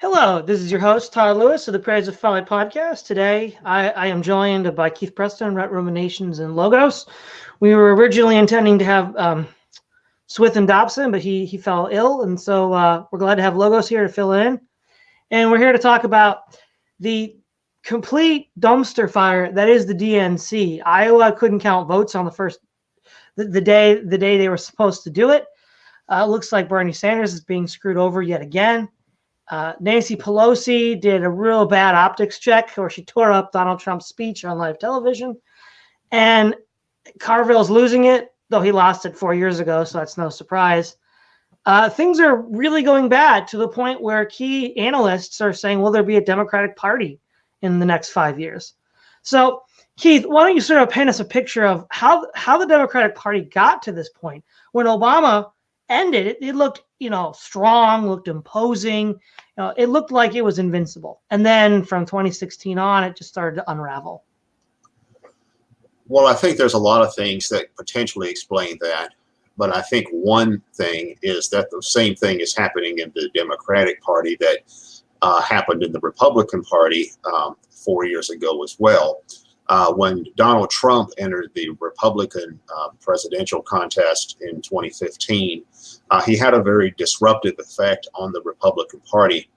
Hello, this is your host, Todd Lewis of the Praise of Folly podcast. Today, I am joined by Keith Preston, Ret Ruminations and Logos. We were originally intending to have Swith and Dobson, but he fell ill, and so we're glad to have Logos here to fill in. And we're here to talk about the complete dumpster fire that is the DNC. Iowa couldn't count votes on the day they were supposed to do it. It looks like Bernie Sanders is being screwed over yet again. Nancy Pelosi did a real bad optics check where she tore up Donald Trump's speech on live television. And Carville's losing it, though he lost it 4 years ago, so that's no surprise. Things are really going bad to the point where key analysts are saying, will there be a Democratic Party in the next 5 years? So, Keith, why don't you sort of paint us a picture of how the Democratic Party got to this point? When Obama ended, it looked, strong, looked imposing. It looked like it was invincible. And then from 2016 on, it just started to unravel. Well, I think there's a lot of things that potentially explain that. But I think one thing is that the same thing is happening in the Democratic Party that happened in the Republican Party 4 years ago as well. When Donald Trump entered the Republican presidential contest in 2015, he had a very disruptive effect on the Republican Party,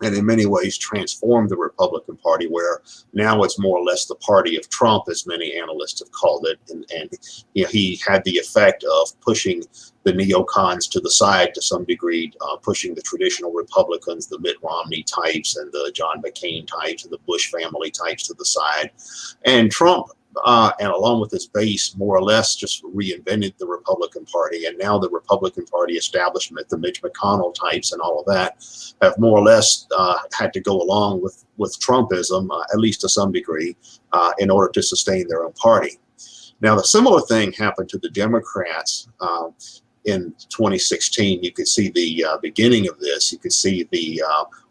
and in many ways transformed the Republican Party, where now it's more or less the party of Trump, as many analysts have called it. And he had the effect of pushing the neocons to the side to some degree, pushing the traditional Republicans, the Mitt Romney types and the John McCain types and the Bush family types to the side. And Trump, and along with his base, more or less just reinvented the Republican Party. And now the Republican Party establishment, the Mitch McConnell types and all of that, have more or less had to go along with Trumpism, at least to some degree, in order to sustain their own party. Now, the similar thing happened to the Democrats in 2016. You could see the beginning of this. You could see the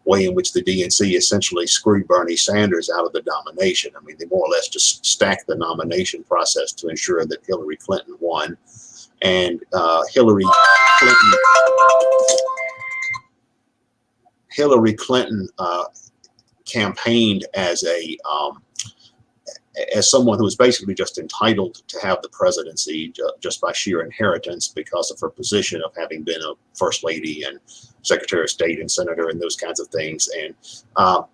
way in which the DNC essentially screwed Bernie Sanders out of the nomination. I mean, they more or less just stacked the nomination process to ensure that Hillary Clinton won. And Hillary Clinton campaigned as someone who was basically just entitled to have the presidency just by sheer inheritance because of her position of having been a first lady and secretary of state and senator and those kinds of things. And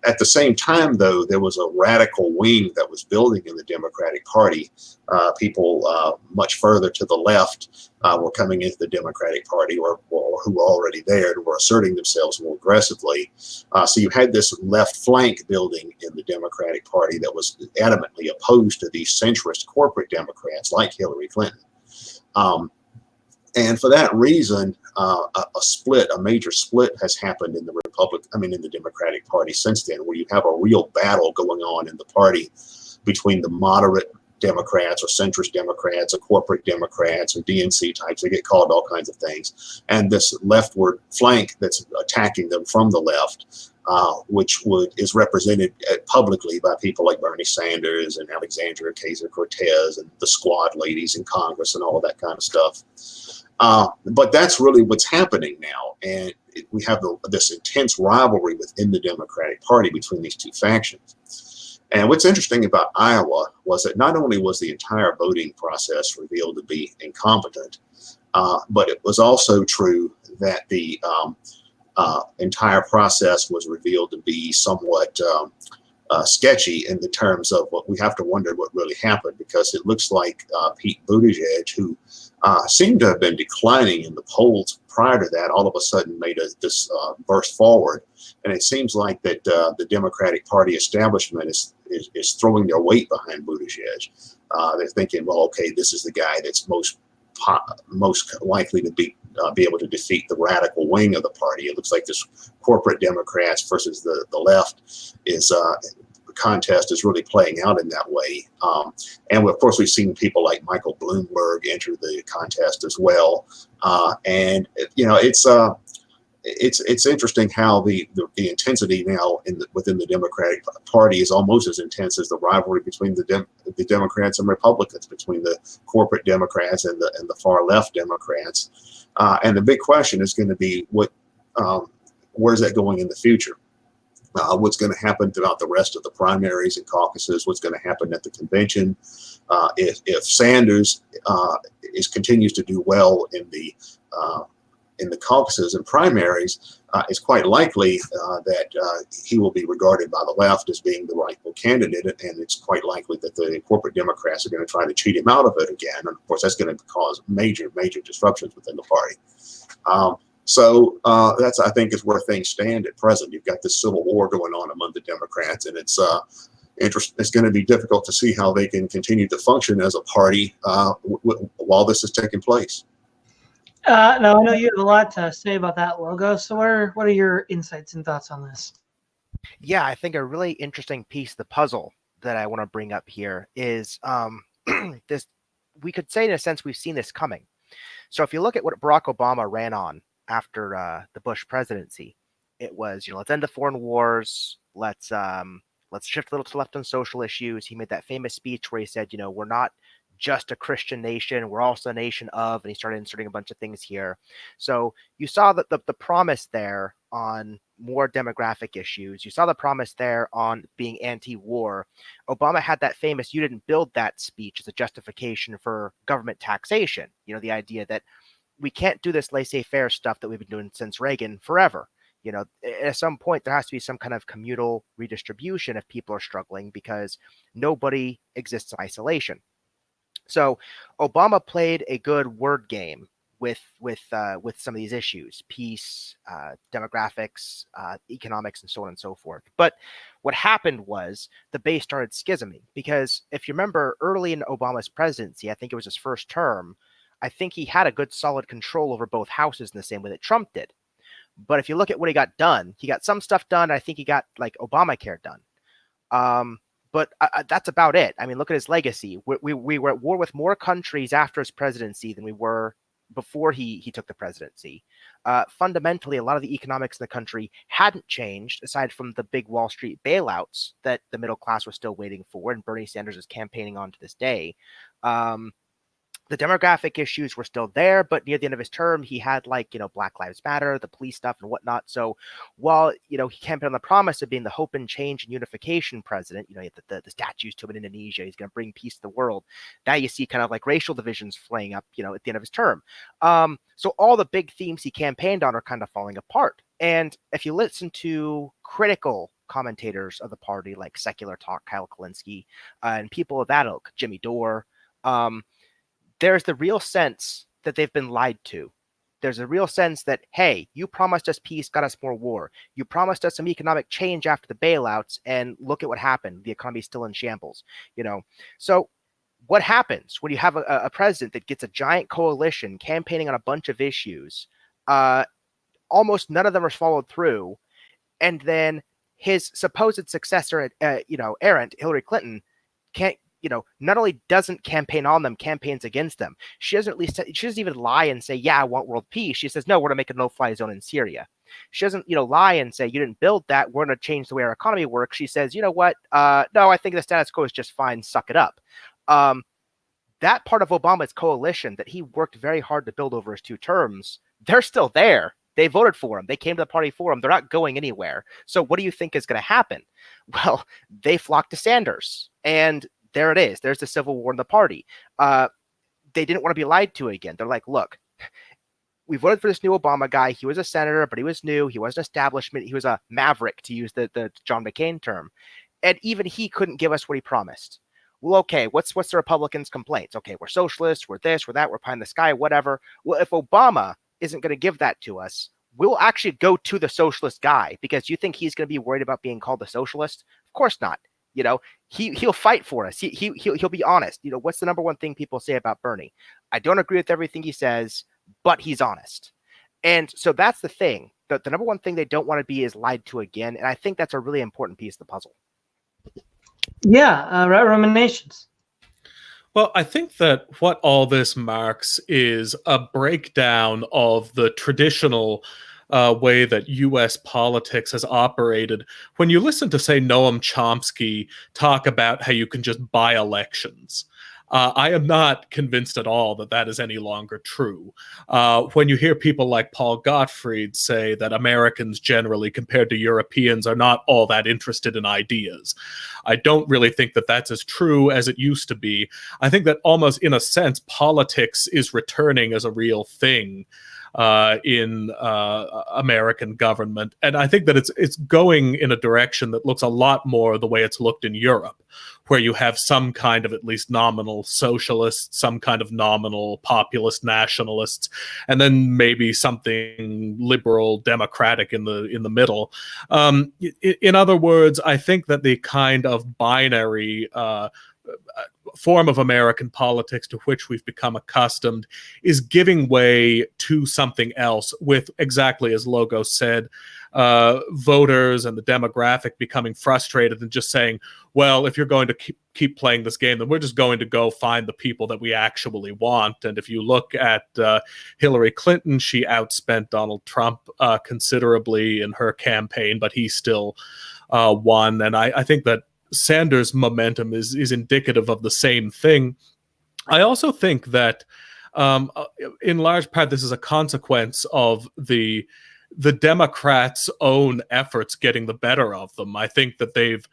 at the same time, though, there was a radical wing that was building in the Democratic Party. People much further to the left were coming into the Democratic Party or who were already there and were asserting themselves more aggressively. So you had this left flank building in the Democratic Party that was adamantly opposed to these centrist corporate Democrats like Hillary Clinton. And for that reason, a major split has happened in the Democratic Party since then, where you have a real battle going on in the party between the moderate Democrats or centrist Democrats or corporate Democrats or DNC types. They get called all kinds of things. And this leftward flank that's attacking them from the left, which is represented publicly by people like Bernie Sanders and Alexandria Ocasio-Cortez and the squad ladies in Congress and all of that kind of stuff. But that's really what's happening now. And we have this intense rivalry within the Democratic Party between these two factions. And what's interesting about Iowa was that not only was the entire voting process revealed to be incompetent, but it was also true that the entire process was revealed to be somewhat sketchy in the terms of what we have to wonder what really happened, because it looks like Pete Buttigieg, who seemed to have been declining in the polls prior to that, all of a sudden made this burst forward. And it seems like that the Democratic Party establishment is throwing their weight behind Buttigieg. They're thinking, well, okay, this is the guy that's most likely to be able to defeat the radical wing of the party. It looks like this corporate Democrats versus the left the contest is really playing out in that way. And of course, we've seen people like Michael Bloomberg enter the contest as well. And it's interesting how the intensity now within the Democratic Party is almost as intense as the rivalry between the Democrats and Republicans, between the corporate Democrats and the far left Democrats. And the big question is going to be where's that going in the future? what's going to happen throughout the rest of the primaries and caucuses, what's going to happen at the convention. If Sanders continues to do well in the caucuses and primaries, it's quite likely that he will be regarded by the left as being the rightful candidate, and it's quite likely that the corporate Democrats are going to try to cheat him out of it again. And of course, that's going to cause major disruptions within the party. So that's, I think, is where things stand at present. You've got this civil war going on among the Democrats, and it's going to be difficult to see how they can continue to function as a party while this is taking place. Now, I know you have a lot to say about that logo. So what are your insights and thoughts on this? Yeah, I think a really interesting piece of the puzzle that I want to bring up here is this. We could say, in a sense, we've seen this coming. So if you look at what Barack Obama ran on after the Bush presidency, it was, let's end the foreign wars. Let's shift a little to left on social issues. He made that famous speech where he said, we're not just a Christian nation, we're also a nation of, and he started inserting a bunch of things here. So you saw that the promise there on more demographic issues. You saw the promise there on being anti-war. Obama had that famous, you didn't build that speech as a justification for government taxation. The idea that we can't do this laissez-faire stuff that we've been doing since Reagan forever. At some point there has to be some kind of communal redistribution if people are struggling, because nobody exists in isolation. So Obama played a good word game with some of these issues: peace, demographics, economics, and so on and so forth. But what happened was the base started schisming, because if you remember early in Obama's presidency, I think it was his first term, I think he had a good solid control over both houses in the same way that Trump did. But if you look at what he got done, he got some stuff done. I think he got like Obamacare done. But that's about it. I mean, look at his legacy. We were at war with more countries after his presidency than we were before he took the presidency. Fundamentally, a lot of the economics in the country hadn't changed, aside from the big Wall Street bailouts that the middle class was still waiting for, and Bernie Sanders is campaigning on to this day. The demographic issues were still there, but near the end of his term, he had Black Lives Matter, the police stuff and whatnot. So while, he campaigned on the promise of being the hope and change and unification president, the statues to him in Indonesia, he's going to bring peace to the world. Now you see kind of like racial divisions flaying up, at the end of his term. So all the big themes he campaigned on are kind of falling apart. And if you listen to critical commentators of the party, like Secular Talk, Kyle Kulinski, and people of that ilk, Jimmy Dore, there's the real sense that they've been lied to. There's a real sense that, hey, you promised us peace, got us more war. You promised us some economic change after the bailouts, and look at what happened. The economy's still in shambles. So what happens when you have a president that gets a giant coalition campaigning on a bunch of issues? Almost none of them are followed through. And then his supposed successor, errant, Hillary Clinton, can't, not only doesn't campaign on them, campaigns against them. She doesn't even lie and say, yeah, I want world peace. She says, no, we're going to make a no-fly zone in Syria. She doesn't, lie and say, you didn't build that, we're going to change the way our economy works. She says, you know what? No, I think the status quo is just fine. Suck it up. That part of Obama's coalition that he worked very hard to build over his 2 terms, they're still there. They voted for him. They came to the party for him. They're not going anywhere. So what do you think is going to happen? Well, they flocked to Sanders, and there it is. There's the civil war in the party. They didn't want to be lied to again. They're like, look, we voted for this new Obama guy. He was a senator, but he was new. He was an establishment. He was a maverick, to use the John McCain term. And even he couldn't give us what he promised. Well, okay, what's the Republicans' complaints? Okay, we're socialists, we're this, we're that, we're pie in the sky, whatever. Well, if Obama isn't going to give that to us, we'll actually go to the socialist guy, because you think he's going to be worried about being called a socialist? Of course not. He'll fight for us. He'll be honest. What's the number one thing people say about Bernie? I don't agree with everything he says, but he's honest. And so that's the thing. The number one thing they don't want to be is lied to again. And I think that's a really important piece of the puzzle. Yeah, ruminations. Well, I think that what all this marks is a breakdown of the traditional way that U.S. politics has operated. When you listen to, say, Noam Chomsky talk about how you can just buy elections, I am not convinced at all that that is any longer true. When you hear people like Paul Gottfried say that Americans generally, compared to Europeans, are not all that interested in ideas, I don't really think that that's as true as it used to be. I think that almost in a sense, politics is returning as a real thing in American government, and I think that it's going in a direction that looks a lot more the way it's looked in Europe, where you have some kind of at least nominal socialists, some kind of nominal populist nationalists, and then maybe something liberal democratic in the middle. In other words, I think that the kind of binary form of American politics to which we've become accustomed is giving way to something else, with, exactly as Logo said, voters and the demographic becoming frustrated and just saying, well, if you're going to keep playing this game, then we're just going to go find the people that we actually want. And if you look at Hillary Clinton, she outspent Donald Trump considerably in her campaign, but he still won. And I think that Sanders' momentum is indicative of the same thing. I also think that in large part this is a consequence of the Democrats' own efforts getting the better of them. I think that they've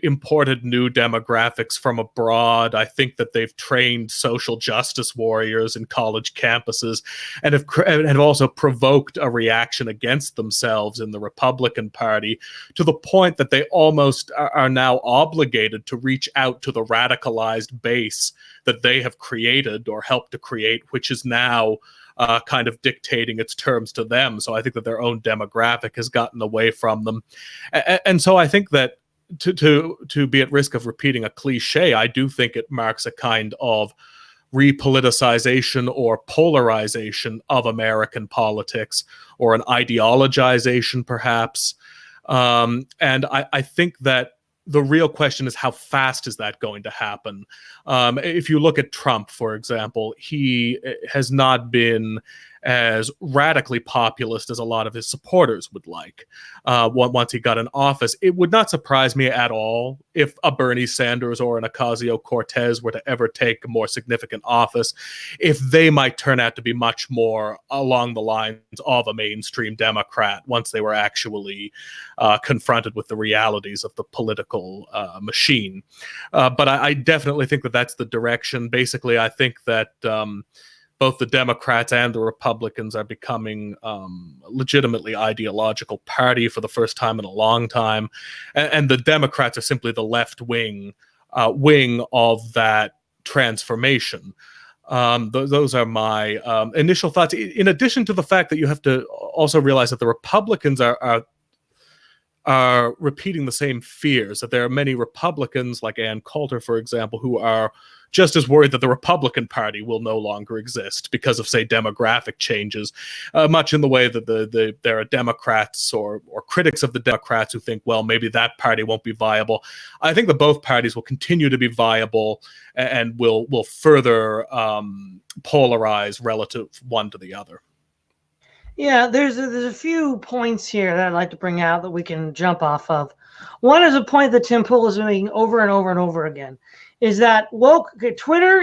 imported new demographics from abroad. I think that they've trained social justice warriors in college campuses and have also provoked a reaction against themselves in the Republican Party, to the point that they almost are now obligated to reach out to the radicalized base that they have created or helped to create, which is now kind of dictating its terms to them. So I think that their own demographic has gotten away from them. And so I think that to be at risk of repeating a cliche, I do think it marks a kind of repoliticization or polarization of American politics, or an ideologization perhaps. And I think that the real question is, how fast is that going to happen? If you look at Trump, for example, he has not been as radically populist as a lot of his supporters would like. Once he got in office, it would not surprise me at all if a Bernie Sanders or an Ocasio-Cortez were to ever take a more significant office, if they might turn out to be much more along the lines of a mainstream Democrat once they were actually confronted with the realities of the political machine. But I definitely think that that's the direction. Basically, I think that both the Democrats and the Republicans are becoming legitimately ideological party for the first time in a long time. And the Democrats are simply the left wing of that transformation. Those are my initial thoughts. In addition to the fact that you have to also realize that the Republicans are repeating the same fears, that there are many Republicans, like Ann Coulter, for example, who are just as worried that the Republican Party will no longer exist because of, say, demographic changes, much in the way that there are Democrats or critics of the Democrats who think, well, maybe that party won't be viable. I think that both parties will continue to be viable and will further polarize relative one to the other. Yeah, there's a few points here that I'd like to bring out that we can jump off of. One is a point that Tim Pool is making over and over and over again, is that Twitter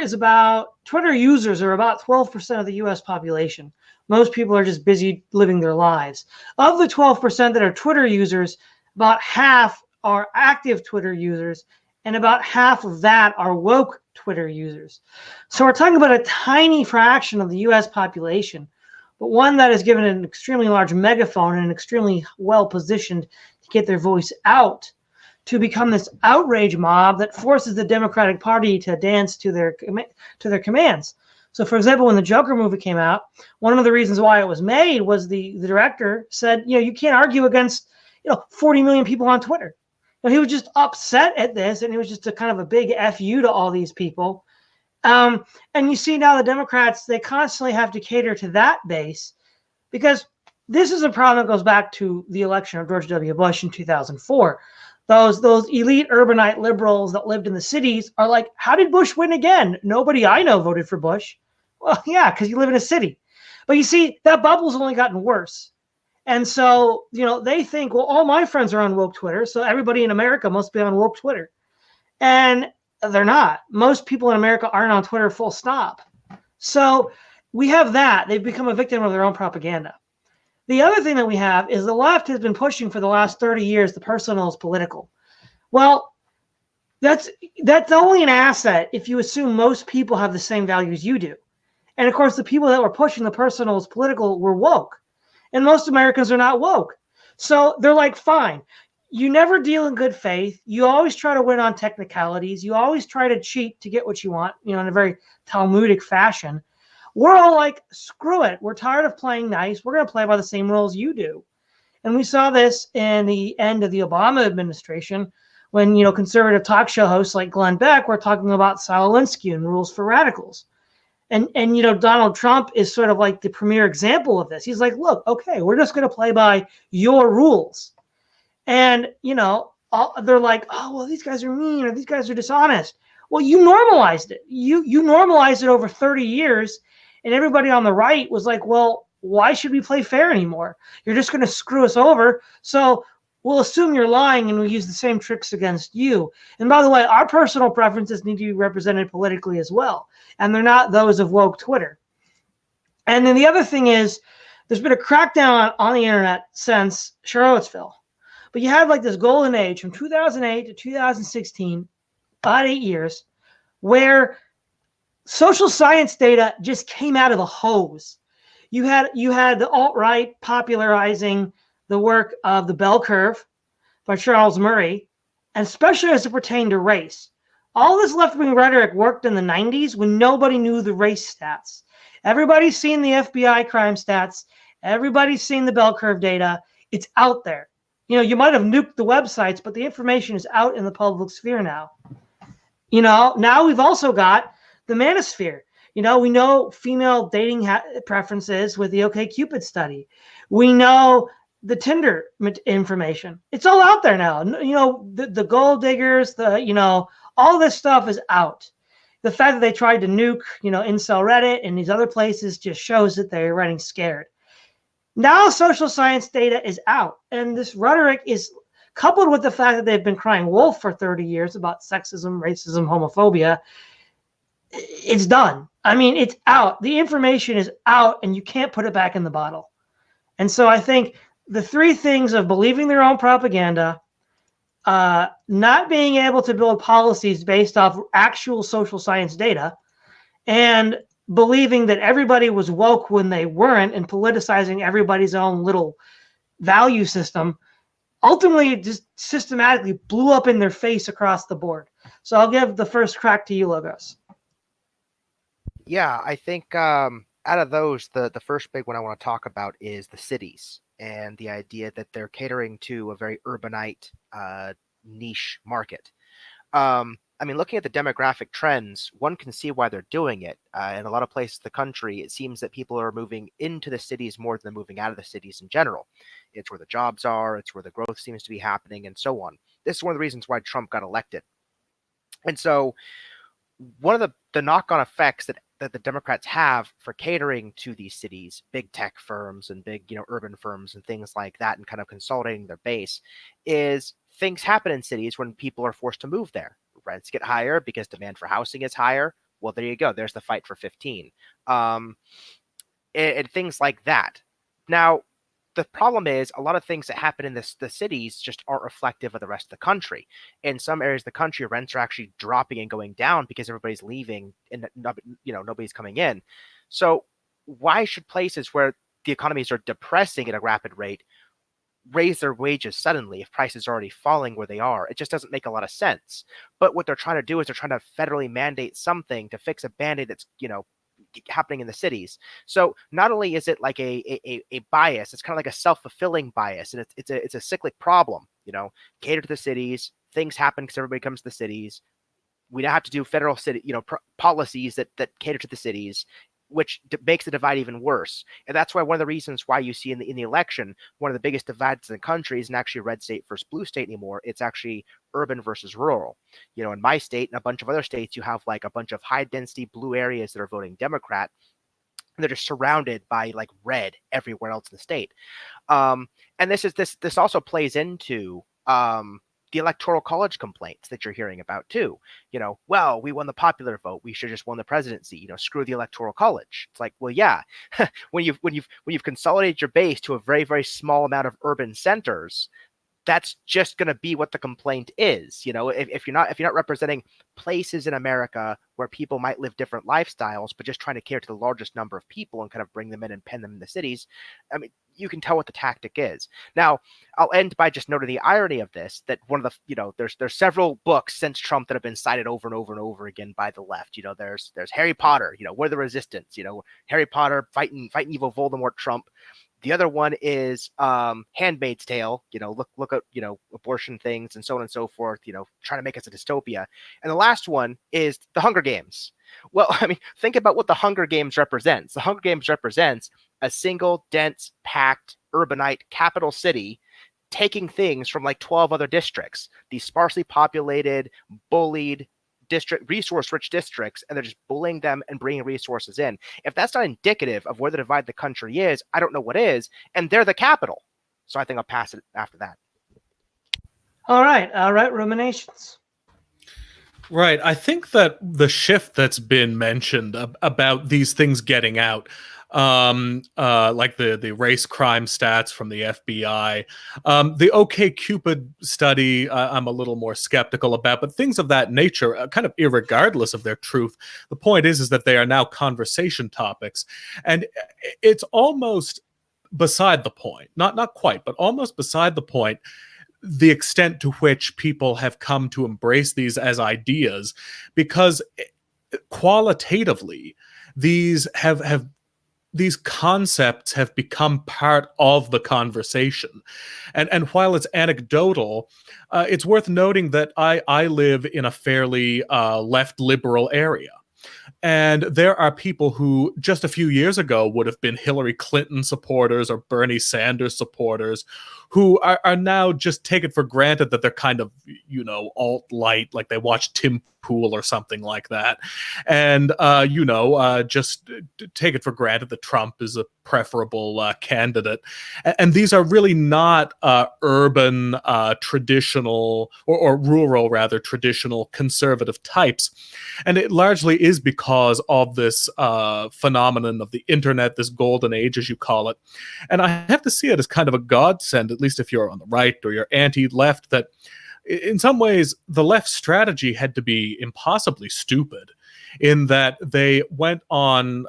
users are about 12% of the U.S. population. Most people are just busy living their lives. Of the 12% that are Twitter users, about half are active Twitter users, and about half of that are woke Twitter users. So we're talking about a tiny fraction of the U.S. population, but one that is given an extremely large megaphone and extremely well positioned to get their voice out, to become this outrage mob that forces the Democratic Party to dance to their commands. So, for example, when the Joker movie came out, one of the reasons why it was made was the director said, you can't argue against 40 million people on Twitter. He was just upset at this, and it was just a kind of a big FU to all these people. And you see now the Democrats, they constantly have to cater to that base, because this is a problem that goes back to the election of George W. Bush in 2004. Those elite urbanite liberals that lived in the cities are like, how did Bush win again? Nobody I know voted for Bush. Well, yeah, because you live in a city. But you see, that bubble's only gotten worse. And so, they think, well, all my friends are on woke Twitter, so everybody in America must be on woke Twitter. And They're not. Most people in America aren't on Twitter, full stop. So we have that. They've become a victim of their own propaganda. The other thing that we have is the left has been pushing for the last 30 years the personal is political. Well, that's only an asset if you assume most people have the same values you do. And of course, the people that were pushing the personal is political were woke. And most Americans are not woke. So they're like, fine, you never deal in good faith. You always try to win on technicalities. You always try to cheat to get what you want, in a very Talmudic fashion. We're all like, screw it. We're tired of playing nice. We're going to play by the same rules you do. And we saw this in the end of the Obama administration when, conservative talk show hosts like Glenn Beck were talking about Saul Alinsky and rules for radicals. And Donald Trump is sort of like the premier example of this. He's like, look, okay, we're just going to play by your rules. And, they're like, oh, well, these guys are mean or these guys are dishonest. Well, you normalized it. You normalized it over 30 years. And everybody on the right was like, well, why should we play fair anymore? You're just going to screw us over. So we'll assume you're lying and we'll use the same tricks against you. And by the way, our personal preferences need to be represented politically as well. And they're not those of woke Twitter. And then the other thing is there's been a crackdown on the internet since Charlottesville. But you had like this golden age from 2008 to 2016, about 8 years, where social science data just came out of the hose. You had the alt-right popularizing the work of the bell curve by Charles Murray, and especially as it pertained to race. All this left-wing rhetoric worked in the 90s when nobody knew the race stats. Everybody's seen the FBI crime stats. Everybody's seen the bell curve data. It's out there. You might have nuked the websites, but the information is out in the public sphere now. Now we've also got the manosphere. We know female dating preferences with the OkCupid study. We know the Tinder information. It's all out there now. The gold diggers, all this stuff is out. The fact that they tried to nuke, Incel Reddit and these other places just shows that they're running scared. Now social science data is out, and this rhetoric is coupled with the fact that they've been crying wolf for 30 years about sexism, racism, homophobia. It's done. I mean, it's out. The information is out, and you can't put it back in the bottle. And so I think the three things of believing their own propaganda, not being able to build policies based off actual social science data, and believing that everybody was woke when they weren't and politicizing everybody's own little value system, ultimately it just systematically blew up in their face across the board. So I'll give the first crack to you, Logos. Yeah, I think out of those, the first big one I want to talk about is the cities and the idea that they're catering to a very urbanite niche market. Looking at the demographic trends, one can see why they're doing it. In a lot of places in the country, it seems that people are moving into the cities more than moving out of the cities in general. It's where the jobs are, it's where the growth seems to be happening, and so on. This is one of the reasons why Trump got elected. And so one of the knock-on effects that the Democrats have for catering to these cities, big tech firms and big, urban firms and things like that, and kind of consolidating their base, is things happen in cities when people are forced to move there. Rents get higher because demand for housing is higher. Well, there you go. There's the fight for 15. And things like that. Now, the problem is a lot of things that happen in the cities just aren't reflective of the rest of the country. In some areas of the country, rents are actually dropping and going down because everybody's leaving and nobody's coming in. So why should places where the economies are depressing at a rapid rate raise their wages suddenly if prices are already falling where they are? It just doesn't make a lot of sense. But what they're trying to do is they're trying to federally mandate something to fix a band-aid that's, happening in the cities. So not only is it like a bias, it's kind of like a self-fulfilling bias, and it's a cyclic problem. Cater to the cities, things happen because everybody comes to the cities. We now have to do federal city, policies that cater to the cities, which makes the divide even worse. And that's why one of the reasons why you see in the election, one of the biggest divides in the country isn't actually red state versus blue state anymore. It's actually urban versus rural. In my state and a bunch of other states, you have like a bunch of high density blue areas that are voting Democrat. And they're just surrounded by like red everywhere else in the state. And this also plays into the electoral college complaints that you're hearing about too. Well, we won the popular vote, we should just won the presidency. Screw the electoral college. It's like, well, yeah, when you've consolidated your base to a very, very small amount of urban centers, that's just going to be what the complaint is. If you're not representing places in America where people might live different lifestyles, but just trying to cater to the largest number of people and kind of bring them in and pen them in the cities, I mean, you can tell what the tactic is. Now, I'll end by just noting the irony of this, that one of the, there's several books since Trump that have been cited over and over and over again by the left. There's Harry Potter, We're the Resistance, Harry Potter fighting evil Voldemort Trump. The other one is Handmaid's Tale, look at, abortion things and so on and so forth, trying to make us a dystopia. And the last one is The Hunger Games. Well, I mean, think about what The Hunger Games represents. The Hunger Games represents a single, dense, packed, urbanite capital city taking things from like 12 other districts, these sparsely populated, bullied, resource-rich districts, and they're just bullying them and bringing resources in. If that's not indicative of where the divide the country is, I don't know what is, and they're the capital. So I think I'll pass it after that. All right, ruminations. Right. I think that the shift that's been mentioned about these things getting out, like the race crime stats from the FBI, the OkCupid study, I'm a little more skeptical about, but things of that nature, kind of irregardless of their truth, the point is that they are now conversation topics, and it's almost beside the point, not quite, but almost beside the point, the extent to which people have come to embrace these as ideas, because qualitatively these concepts have become part of the conversation. And while it's anecdotal, it's worth noting that I live in a fairly left liberal area. And there are people who just a few years ago would have been Hillary Clinton supporters or Bernie Sanders supporters, who are now just take it for granted that they're kind of, alt-light, like they watch Tim Pool or something like that. And, just take it for granted that Trump is a preferable candidate. And these are really not urban, traditional, or rural, rather, traditional conservative types. And it largely is because of this phenomenon of the internet, this golden age, as you call it. And I have to see it as kind of a godsend, at least if you're on the right or you're anti-left, that in some ways the left strategy had to be impossibly stupid, in that they went on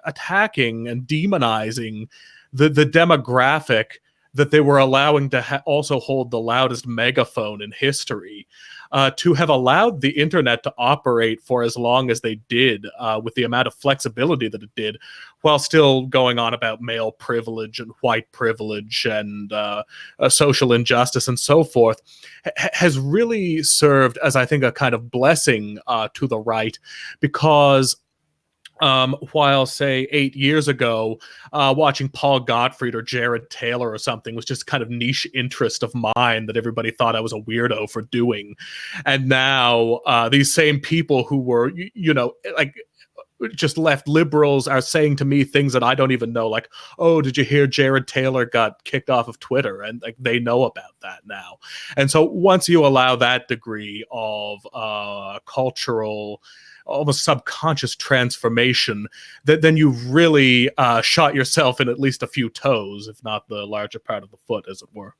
attacking and demonizing the demographic that they were allowing to also hold the loudest megaphone in history, to have allowed the internet to operate for as long as they did, with the amount of flexibility that it did, while still going on about male privilege and white privilege and social injustice and so forth, has really served as, I think, a kind of blessing to the right, because while, say, 8 years ago, watching Paul Gottfried or Jared Taylor or something was just kind of niche interest of mine that everybody thought I was a weirdo for doing. And now these same people who were, like, just left liberals are saying to me things that I don't even know, like, oh, did you hear Jared Taylor got kicked off of Twitter? And like, they know about that now. And so once you allow that degree of cultural, almost subconscious transformation, then you've really shot yourself in at least a few toes, if not the larger part of the foot, as it were.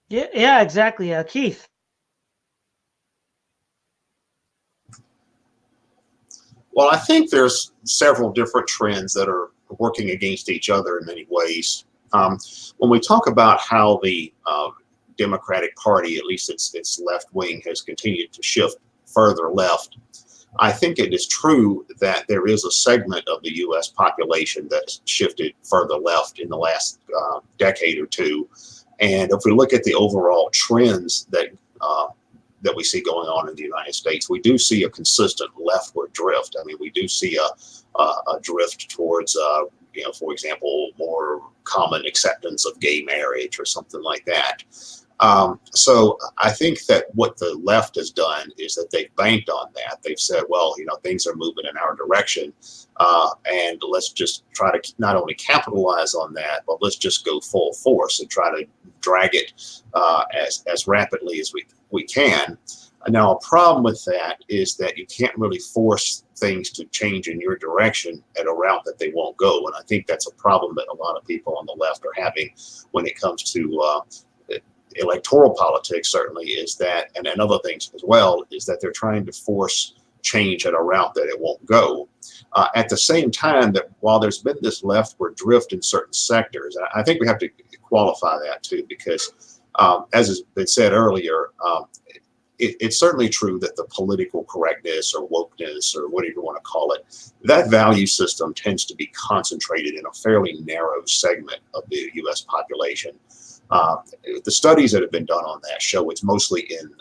Yeah, exactly. Keith. Well, I think there's several different trends that are working against each other in many ways. When we talk about how the Democratic Party, at least its left wing, has continued to shift further left, I think it is true that there is a segment of the U.S. population that's shifted further left in the last decade or two. And if we look at the overall trends that we see going on in the United States, we do see a consistent leftward drift. I mean, we do see a drift towards, for example, more common acceptance of gay marriage or something like that. So I think that what the left has done is that they've banked on that. They've said, well, things are moving in our direction, and let's just try to not only capitalize on that, but let's just go full force and try to drag it as rapidly as we can. Now, a problem with that is that you can't really force things to change in your direction at a route that they won't go. And I think that's a problem that a lot of people on the left are having when it comes to electoral politics, certainly, is that, and other things as well, is that they're trying to force change at a route that it won't go. At the same time, that while there's been this leftward drift in certain sectors, I think we have to qualify that too, because as has been said earlier, it's certainly true that the political correctness or wokeness or whatever you want to call it, that value system tends to be concentrated in a fairly narrow segment of the U.S. population. The studies that have been done on that show it's mostly in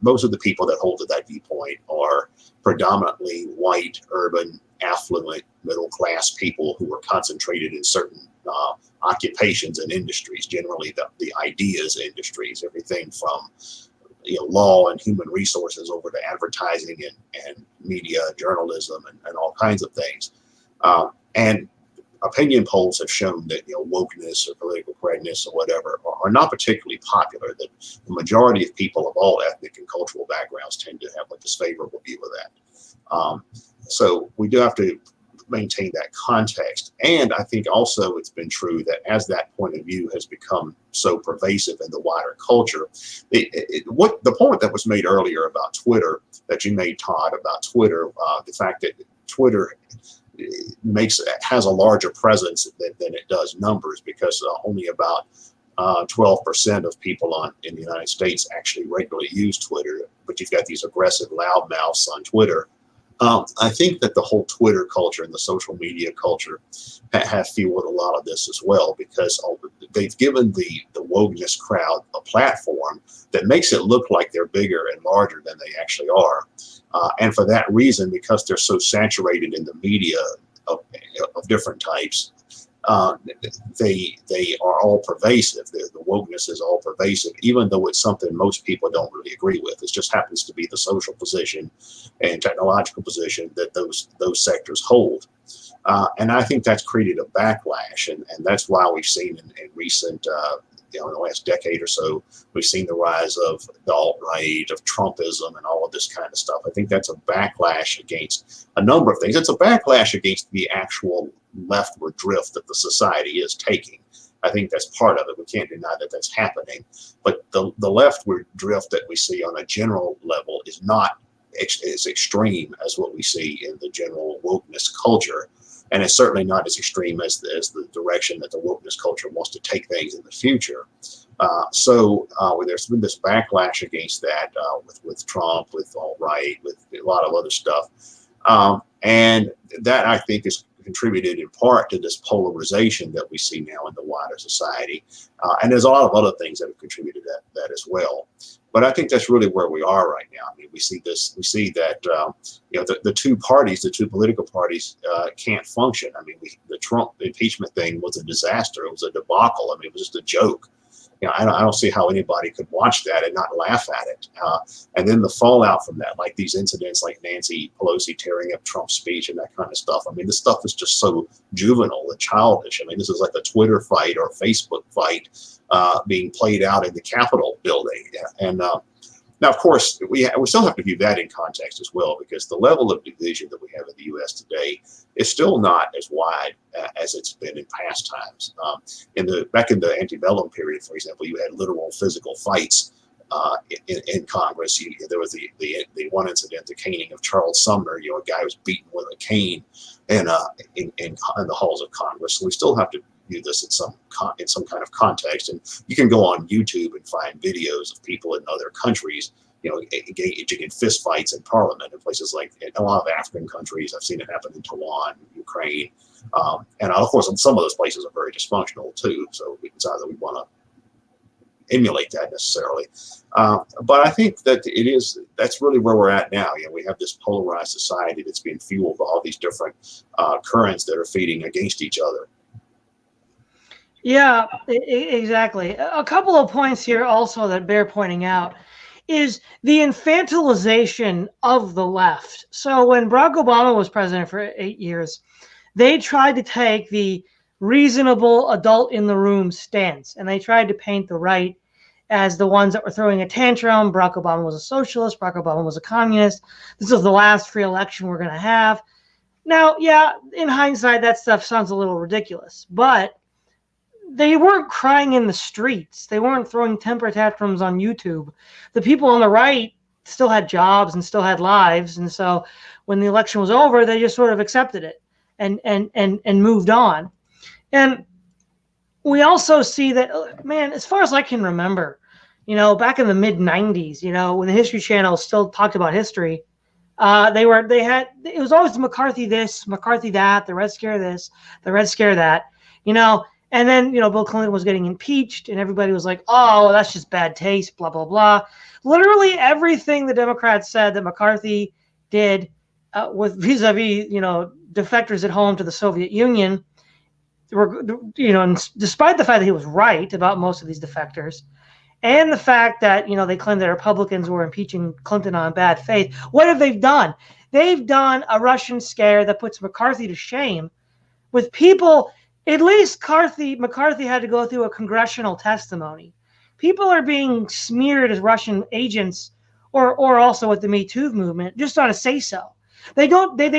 most of the people that hold to that viewpoint are predominantly white, urban, affluent, middle class people who are concentrated in certain occupations and industries, generally the ideas industries, everything from law and human resources over to advertising and media, journalism, and all kinds of things. And opinion polls have shown that wokeness or political correctness or whatever are not particularly popular. That the majority of people of all ethnic and cultural backgrounds tend to have a disfavorable view of that. So we do have to maintain that context. And I think also it's been true that as that point of view has become so pervasive in the wider culture, what the point that was made earlier about Twitter, that you made, Todd, about Twitter, the fact that Twitter has a larger presence than it does numbers, because only about 12% of people in the United States actually regularly use Twitter, but you've got these aggressive loudmouths on Twitter. I think that the whole Twitter culture and the social media culture have fueled a lot of this as well, because they've given the wokeness crowd a platform that makes it look like they're bigger and larger than they actually are. And for that reason, because they're so saturated in the media of different types, they are all pervasive. The wokeness is all pervasive, even though it's something most people don't really agree with. It just happens to be the social position and technological position that those sectors hold. And I think that's created a backlash, and that's why we've seen in recent in the last decade or so, we've seen the rise of the alt-right, of Trumpism, and all of this kind of stuff. I think that's a backlash against a number of things. It's a backlash against the actual leftward drift that the society is taking. I think that's part of it. We can't deny that that's happening. But the leftward drift that we see on a general level is not as extreme as what we see in the general wokeness culture. And it's certainly not as extreme as the direction that the wokeness culture wants to take things in the future. So there's been this backlash against that with Trump, with alt-right, with a lot of other stuff. And that, I think, is contributed in part to this polarization that we see now in the wider society. And there's a lot of other things that have contributed to that as well. But I think that's really where we are right now. I mean, we see that the two political parties can't function. I mean, the Trump impeachment thing was a disaster. It was a debacle. I mean, it was just a joke. I don't see how anybody could watch that and not laugh at it. And then the fallout from that, like these incidents like Nancy Pelosi tearing up Trump's speech and that kind of stuff. I mean, this stuff is just so juvenile and childish. I mean, this is like a Twitter fight or a Facebook fight being played out in the Capitol building. And now, of course, we still have to view that in context as well, because the level of division that we have in the U.S. today is still not as wide as it's been in past times. Back in the antebellum period, for example, you had literal physical fights in Congress. There was the one incident, the caning of Charles Sumner. A guy was beaten with a cane in the halls of Congress. So we still have to view this in some kind of context. And you can go on YouTube and find videos of people in other countries, engaging in fistfights in parliament in places like in a lot of African countries. I've seen it happen in Taiwan, Ukraine, and of course, some of those places are very dysfunctional too. So it's either we want to emulate that necessarily, but I think that that's really where we're at now. We have this polarized society that's being fueled by all these different currents that are feeding against each other. Yeah, exactly. A couple of points here also that bear pointing out is the infantilization of the left. So when Barack Obama was president for 8 years, they tried to take the reasonable adult in the room stance, and they tried to paint the right as the ones that were throwing a tantrum. Barack Obama was a socialist. Barack Obama was a communist. This is the last free election we're going to have. Now, yeah, in hindsight, that stuff sounds a little ridiculous, but they weren't crying in the streets. They weren't throwing temper tantrums on YouTube. The people on the right still had jobs and still had lives, and so when the election was over, they just sort of accepted it and moved on. And we also see that, man, as far as I can remember, back in the mid '90s, when the History Channel still talked about history, it was always McCarthy this, McCarthy that, the Red Scare this, the Red Scare that, and then, Bill Clinton was getting impeached and everybody was like, oh, well, that's just bad taste, blah, blah, blah. Literally everything the Democrats said that McCarthy did with vis-a-vis, defectors at home to the Soviet Union, and despite the fact that he was right about most of these defectors, and the fact that, they claimed that Republicans were impeaching Clinton on bad faith, what have they done? They've done a Russian scare that puts McCarthy to shame with people. At least McCarthy had to go through a congressional testimony. People are being smeared as Russian agents or also with the Me Too movement just on a say-so. They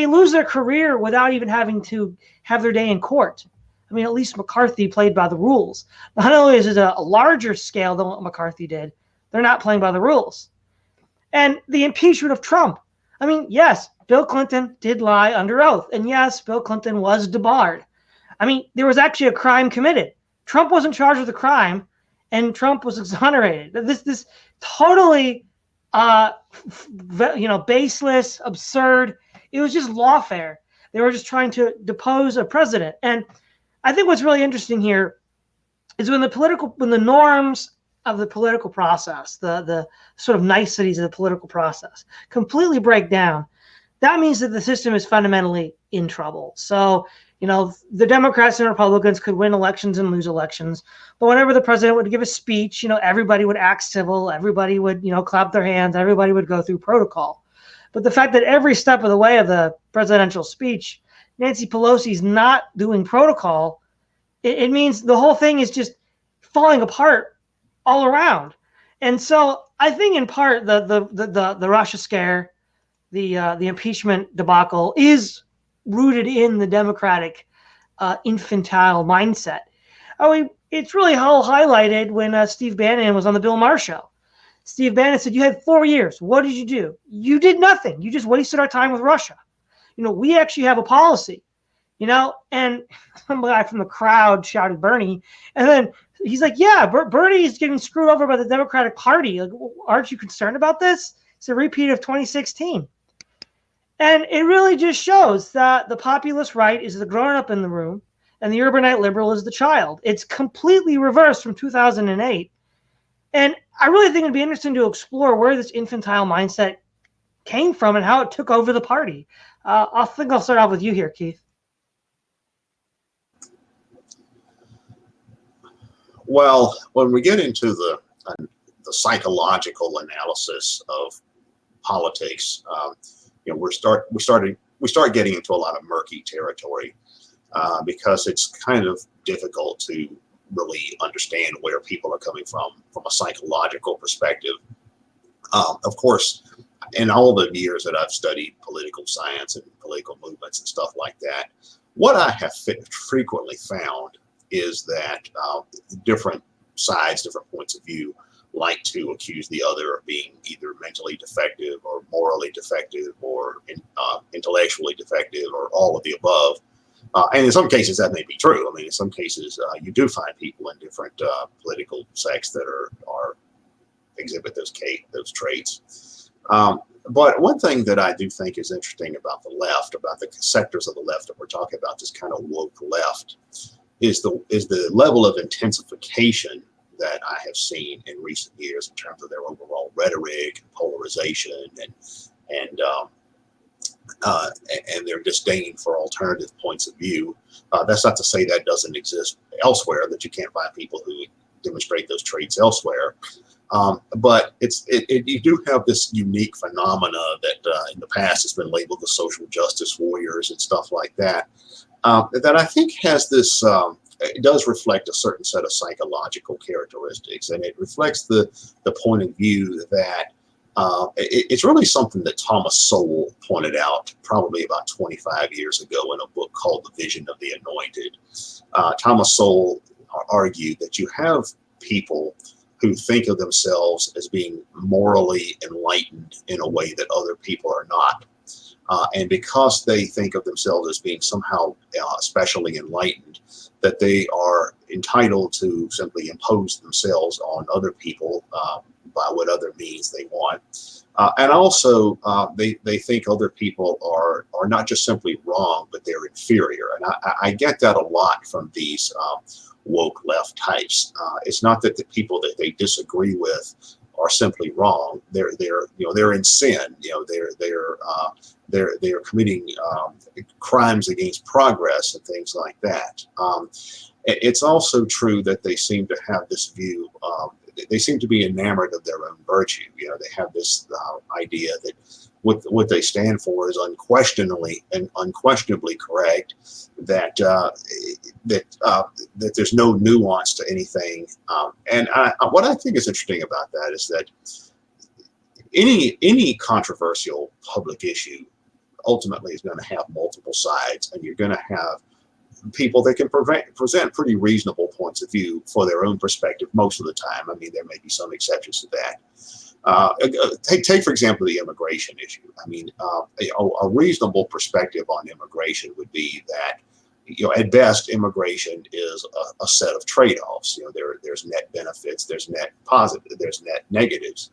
lose their career without even having to have their day in court. I mean, at least McCarthy played by the rules. Not only is it a larger scale than what McCarthy did, they're not playing by the rules. And the impeachment of Trump. I mean, yes, Bill Clinton did lie under oath. And yes, Bill Clinton was debarred. I mean, there was actually a crime committed. Trump wasn't charged with a crime, and Trump was exonerated. This totally, baseless, absurd. It was just lawfare. They were just trying to depose a president. And I think what's really interesting here is when the norms of the political process, the sort of niceties of the political process, completely break down, that means that the system is fundamentally in trouble. So, the Democrats and Republicans could win elections and lose elections, but whenever the president would give a speech, everybody would act civil, everybody would, clap their hands, everybody would go through protocol. But the fact that every step of the way of the presidential speech, Nancy Pelosi's not doing protocol, it means the whole thing is just falling apart all around. And so I think in part the Russia scare, the impeachment debacle is rooted in the Democratic infantile mindset. I mean, it's really all highlighted when Steve Bannon was on the Bill Maher show. Steve Bannon said, you had 4 years. What did you do? You did nothing. You just wasted our time with Russia. We actually have a policy, and some guy from the crowd shouted Bernie. And then he's like, yeah, Bernie's getting screwed over by the Democratic Party. Like, aren't you concerned about this? It's a repeat of 2016. And it really just shows that the populist right is the grown-up in the room and the urbanite liberal is the child. It's completely reversed from 2008. And I really think it'd be interesting to explore where this infantile mindset came from and how it took over the party. I think I'll start off with you here, Keith. Well, when we get into the psychological analysis of politics, we start getting into a lot of murky territory because it's kind of difficult to really understand where people are coming from a psychological perspective. Of course, in all the years that I've studied political science and political movements and stuff like that, what I have frequently found is that different sides, different points of view like to accuse the other of being either mentally defective or morally defective or intellectually defective or all of the above. And in some cases that may be true. I mean, in some cases you do find people in different political sects that are exhibit those traits. But one thing that I do think is interesting about the left, about the sectors of the left that we're talking about, this kind of woke left, is the level of intensification that I have seen in recent years in terms of their overall rhetoric and polarization and and their disdain for alternative points of view. That's not to say that doesn't exist elsewhere, that you can't find people who demonstrate those traits elsewhere. But you do have this unique phenomena that in the past has been labeled the social justice warriors and stuff like that, that I think has this, it does reflect a certain set of psychological characteristics, and it reflects the point of view that it's really something that Thomas Sowell pointed out probably about 25 years ago in a book called The Vision of the Anointed. Thomas Sowell argued that you have people who think of themselves as being morally enlightened in a way that other people are not. And because they think of themselves as being somehow especially enlightened, that they are entitled to simply impose themselves on other people by what other means they want. And also, they think other people are not just simply wrong, but they're inferior. And I get that a lot from these woke left types. It's not that the people that they disagree with are simply wrong. They're in sin. They're committing crimes against progress and things like that. It's also true that they seem to have this view. They seem to be enamored of their own virtue. They have this idea that what they stand for is unquestionably correct. That there's no nuance to anything. And what I think is interesting about that is that any controversial public issue ultimately is going to have multiple sides, and you're going to have people that can present pretty reasonable points of view for their own perspective most of the time. I mean, there may be some exceptions to that. Take for example, the immigration issue. I mean, a reasonable perspective on immigration would be that, at best, immigration is a set of trade-offs. There's net benefits, there's net positive, there's net negatives.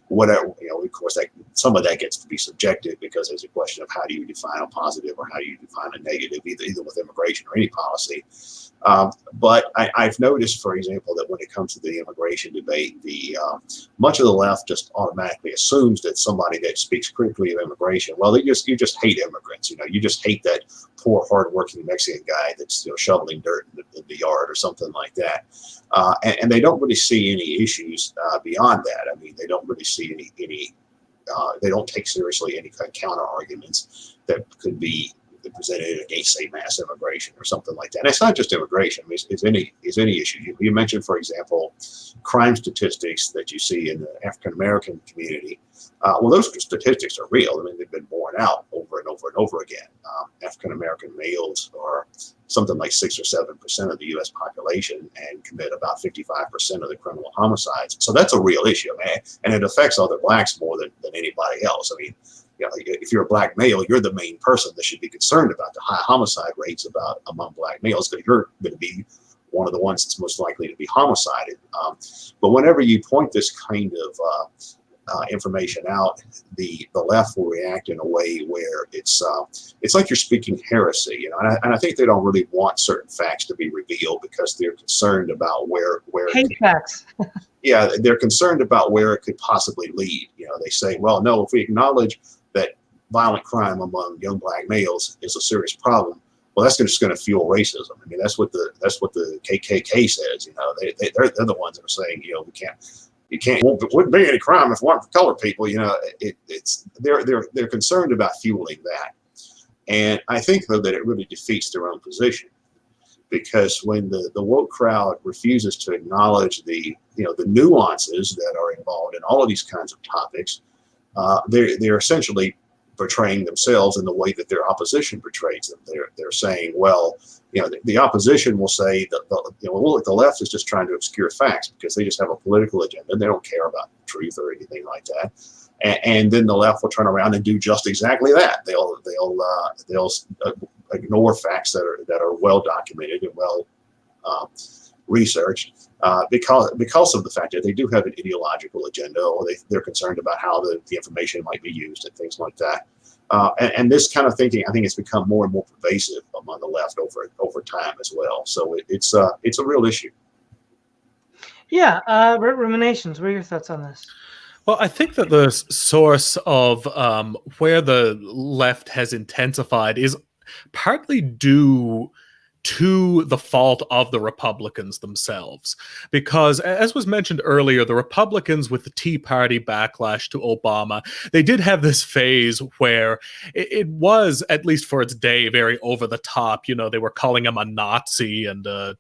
Whatever, of course, some of that gets to be subjective because there's a question of how do you define a positive or how do you define a negative, either with immigration or any policy. But I've noticed, for example, that when it comes to the immigration debate, much of the left just automatically assumes that somebody that speaks critically of immigration, well, you just hate immigrants. You just hate that poor, hardworking Mexican guy that's shoveling dirt in the yard or something like that. And they don't really see any issues beyond that. I mean, they don't really see any. They don't take seriously any kind of counter arguments that could be presented against, say, mass immigration or something like that. And it's not just immigration. I mean, it's any issue. You mentioned, for example, crime statistics that you see in the African American community. Well, those statistics are real. I mean, they've been borne out over and over and over again. African American males are something like 6 or 7% of the U.S. population and commit about 55% of the criminal homicides. So that's a real issue, man, and it affects other blacks more than anybody else. I mean, if you're a black male, you're the main person that should be concerned about the high homicide rates among black males, because you're going to be one of the ones that's most likely to be homicided. But whenever you point this kind of information out, the left will react in a way where it's like you're speaking heresy, and I think they don't really want certain facts to be revealed because they're concerned about where hate facts. Yeah, they're concerned about where it could possibly lead. They say, well, no, if we acknowledge that violent crime among young black males is a serious problem, well, that's just going to fuel racism. I mean, that's what the KKK says. They're the ones that are saying, wouldn't be any crime if it weren't for colored people. They're concerned about fueling that, and I think though that it really defeats their own position, because when the woke crowd refuses to acknowledge the nuances that are involved in all of these kinds of topics, they're essentially portraying themselves in the way that their opposition portrays them. They're saying, well, the opposition will say that the left is just trying to obscure facts because they just have a political agenda. They don't care about truth or anything like that. And then the left will turn around and do just exactly that. They'll ignore facts that are well documented and well researched, because of the fact that they do have an ideological agenda, or they're concerned about how the information might be used and things like that. And this kind of thinking, I think, has become more and more pervasive among the left over time as well. So it's a real issue. Yeah, ruminations. What are your thoughts on this? Well, I think that the source of where the left has intensified is partly due to the fault of the Republicans themselves. Because, as was mentioned earlier, the Republicans, with the Tea Party backlash to Obama, they did have this phase where it was, at least for its day, very over the top. You know, they were calling him a Nazi and a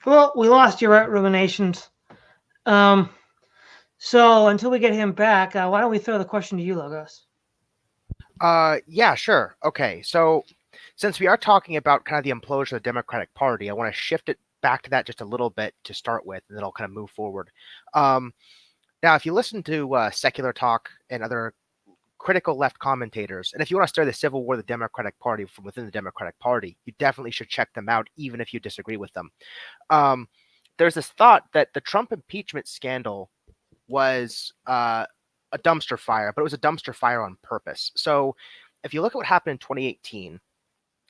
Well, we lost your ruminations. So until we get him back, why don't we throw the question to you, Logos? Yeah, sure. Okay, so since we are talking about kind of the implosion of the Democratic Party, I want to shift it back to that just a little bit to start with, and then I'll kind of move forward. Now, if you listen to Secular Talk and other critical left commentators, and if you want to study the Civil War of the Democratic Party from within the Democratic Party, you definitely should check them out, even if you disagree with them. There's this thought that the Trump impeachment scandal was a dumpster fire, but it was a dumpster fire on purpose. So if you look at what happened in 2018,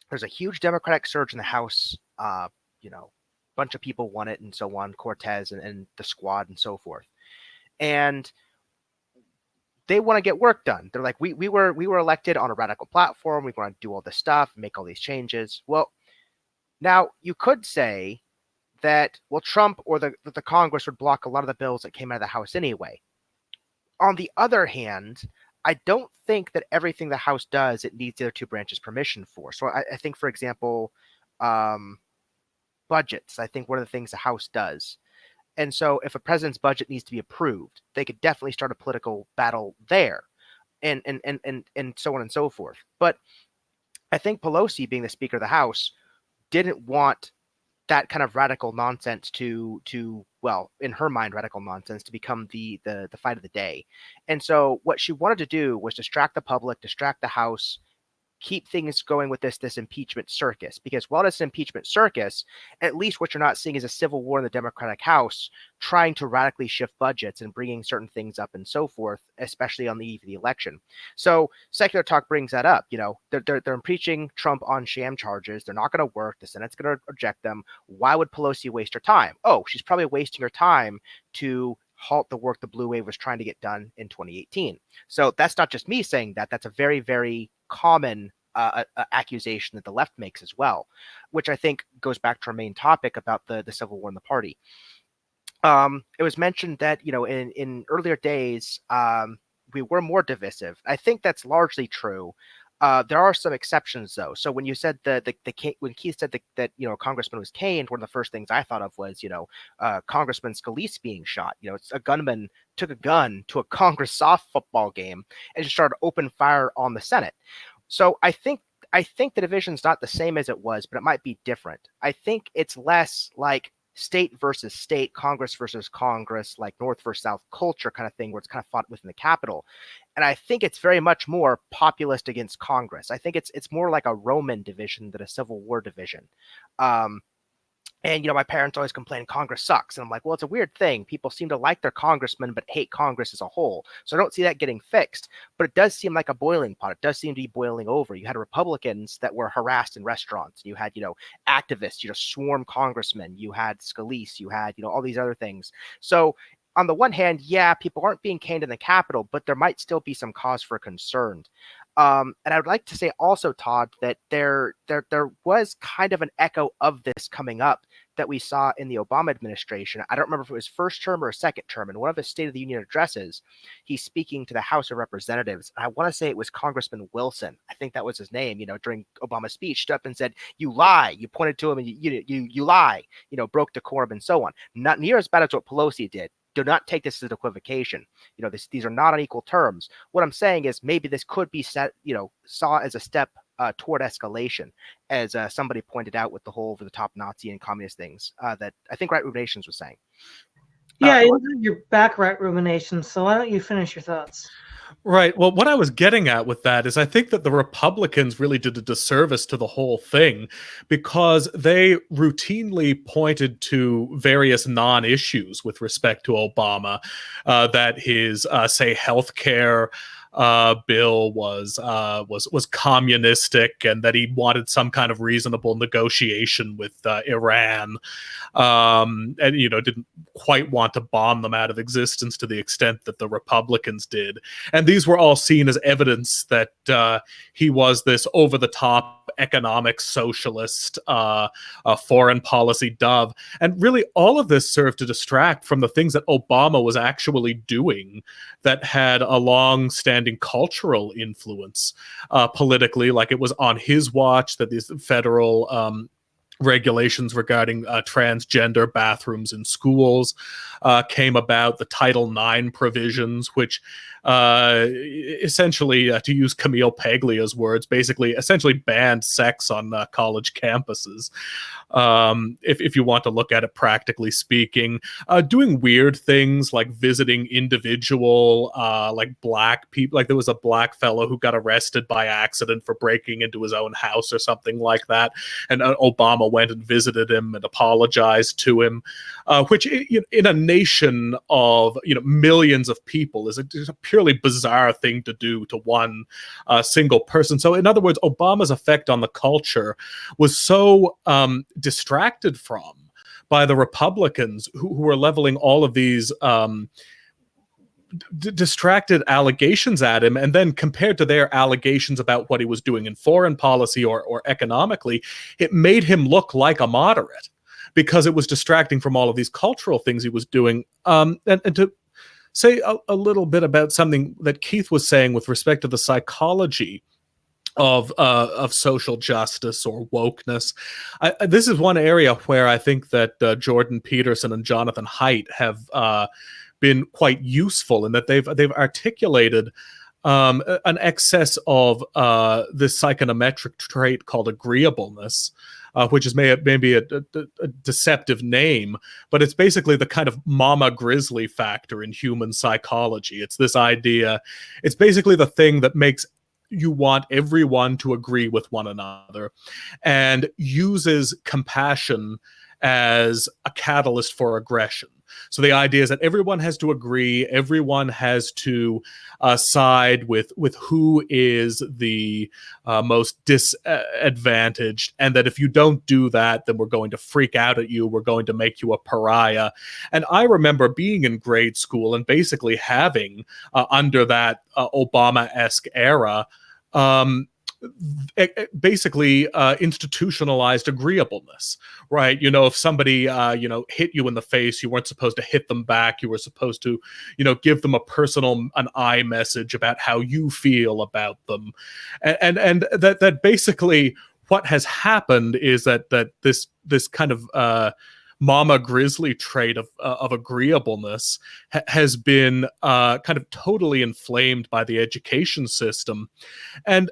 there's a huge Democratic surge in the House. You know, a bunch of people won it and so on, Cortez and the squad and so forth. And they want to get work done. They're like, we were elected on a radical platform. We want to do all this stuff, make all these changes. Well, now you could say that, well, Trump or the Congress would block a lot of the bills that came out of the House anyway. On the other hand, I don't think that everything the House does, it needs the other two branches' permission for. So I think, for example, budgets, I think one of the things the House does. And so if a president's budget needs to be approved, they could definitely start a political battle there and so on and so forth. But I think Pelosi, being the Speaker of the House, didn't want that kind of radical nonsense to well, in her mind, radical nonsense to become the fight of the day. And so what she wanted to do was distract the public, distract the House, keep things going with this impeachment circus. Because while it's an impeachment circus, at least what you're not seeing is a civil war in the Democratic House trying to radically shift budgets and bringing certain things up and so forth, especially on the eve of the election. So Secular Talk brings that up. You know, they're impeaching Trump on sham charges. They're not going to work. The Senate's going to reject them. Why would Pelosi waste her time? Oh, she's probably wasting her time to halt the work the Blue Wave was trying to get done in 2018. So that's not just me saying that. That's a very, very common accusation that the left makes as well, which I think goes back to our main topic about the civil war in the party. It was mentioned that, you know, in earlier days, we were more divisive. I think that's largely true. There are some exceptions, though. So when you said when Keith said that you know, Congressman was caned, one of the first things I thought of was, you know, Congressman Scalise being shot. You know, it's a gunman took a gun to a Congress softball game and just started open fire on the Senate. So I think the division's not the same as it was, but it might be different. I think it's less like state versus state, Congress versus Congress, like North versus South culture kind of thing, where it's kind of fought within the Capitol. And I think it's very much more populist against Congress. I think it's more like a Roman division than a Civil War division. And, you know, my parents always complain Congress sucks. And I'm like, well, it's a weird thing. People seem to like their congressman, but hate Congress as a whole. So I don't see that getting fixed. But it does seem like a boiling pot. It does seem to be boiling over. You had Republicans that were harassed in restaurants. You had, you know, activists, you know, swarm congressmen. You had Scalise. You had, you know, all these other things. So on the one hand, yeah, people aren't being caned in the Capitol, but there might still be some cause for concern. And I would like to say also, Todd, that there was kind of an echo of this coming up that we saw in the Obama administration. I don't remember if it was first term or second term. In one of his State of the Union addresses, he's speaking to the House of Representatives. I want to say it was Congressman Wilson. I think that was his name. You know, during Obama's speech, stood up and said, "You lie." You pointed to him and you lie. You know, broke decorum and so on. Not near as bad as what Pelosi did. Do not take this as an equivocation. You know, these are not on equal terms. What I'm saying is maybe this could be saw as a step toward escalation, as somebody pointed out with the whole over the top Nazi and communist things that I think Right Ruminations was saying. Yeah, your back, Right Ruminations. So why don't you finish your thoughts? Right. Well, what I was getting at with that is I think that the Republicans really did a disservice to the whole thing because they routinely pointed to various non-issues with respect to Obama, that his, say, healthcare bill was communistic, and that he wanted some kind of reasonable negotiation with Iran, and didn't quite want to bomb them out of existence to the extent that the Republicans did. And these were all seen as evidence that he was this over-the-top economic socialist, foreign policy dove. And really, all of this served to distract from the things that Obama was actually doing that had a long-standing cultural influence politically. Like, it was on his watch that these federal regulations regarding transgender bathrooms in schools came about. The Title IX provisions, which essentially, to use Camille Paglia's words, essentially banned sex on college campuses. If you want to look at it practically speaking, doing weird things like visiting individual like black people. Like, there was a black fellow who got arrested by accident for breaking into his own house or something like that, and Obama went and visited him and apologized to him, which in a nation of millions of people is a purely bizarre thing to do to one single person. So in other words, Obama's effect on the culture was so distracted from by the Republicans who were leveling all of these distracted allegations at him, and then compared to their allegations about what he was doing in foreign policy or economically, it made him look like a moderate because it was distracting from all of these cultural things he was doing. And to say a little bit about something that Keith was saying with respect to the psychology of social justice or wokeness. This is one area where I think that Jordan Peterson and Jonathan Haidt have been quite useful in that they've articulated an excess of this psychonometric trait called agreeableness, which is maybe a deceptive name, but it's basically the kind of mama grizzly factor in human psychology. It's this idea, it's basically the thing that makes you want everyone to agree with one another, and uses compassion as a catalyst for aggression. So the idea is that everyone has to agree, everyone has to side with who is the most disadvantaged, and that if you don't do that, then we're going to freak out at you, we're going to make you a pariah. And I remember being in grade school and basically having, under that Obama-esque era, basically institutionalized agreeableness, right? If somebody hit you in the face, you weren't supposed to hit them back. You were supposed to give them an I message about how you feel about them, and that basically what has happened is that this kind of mama grizzly trait of agreeableness has been kind of totally inflamed by the education system. And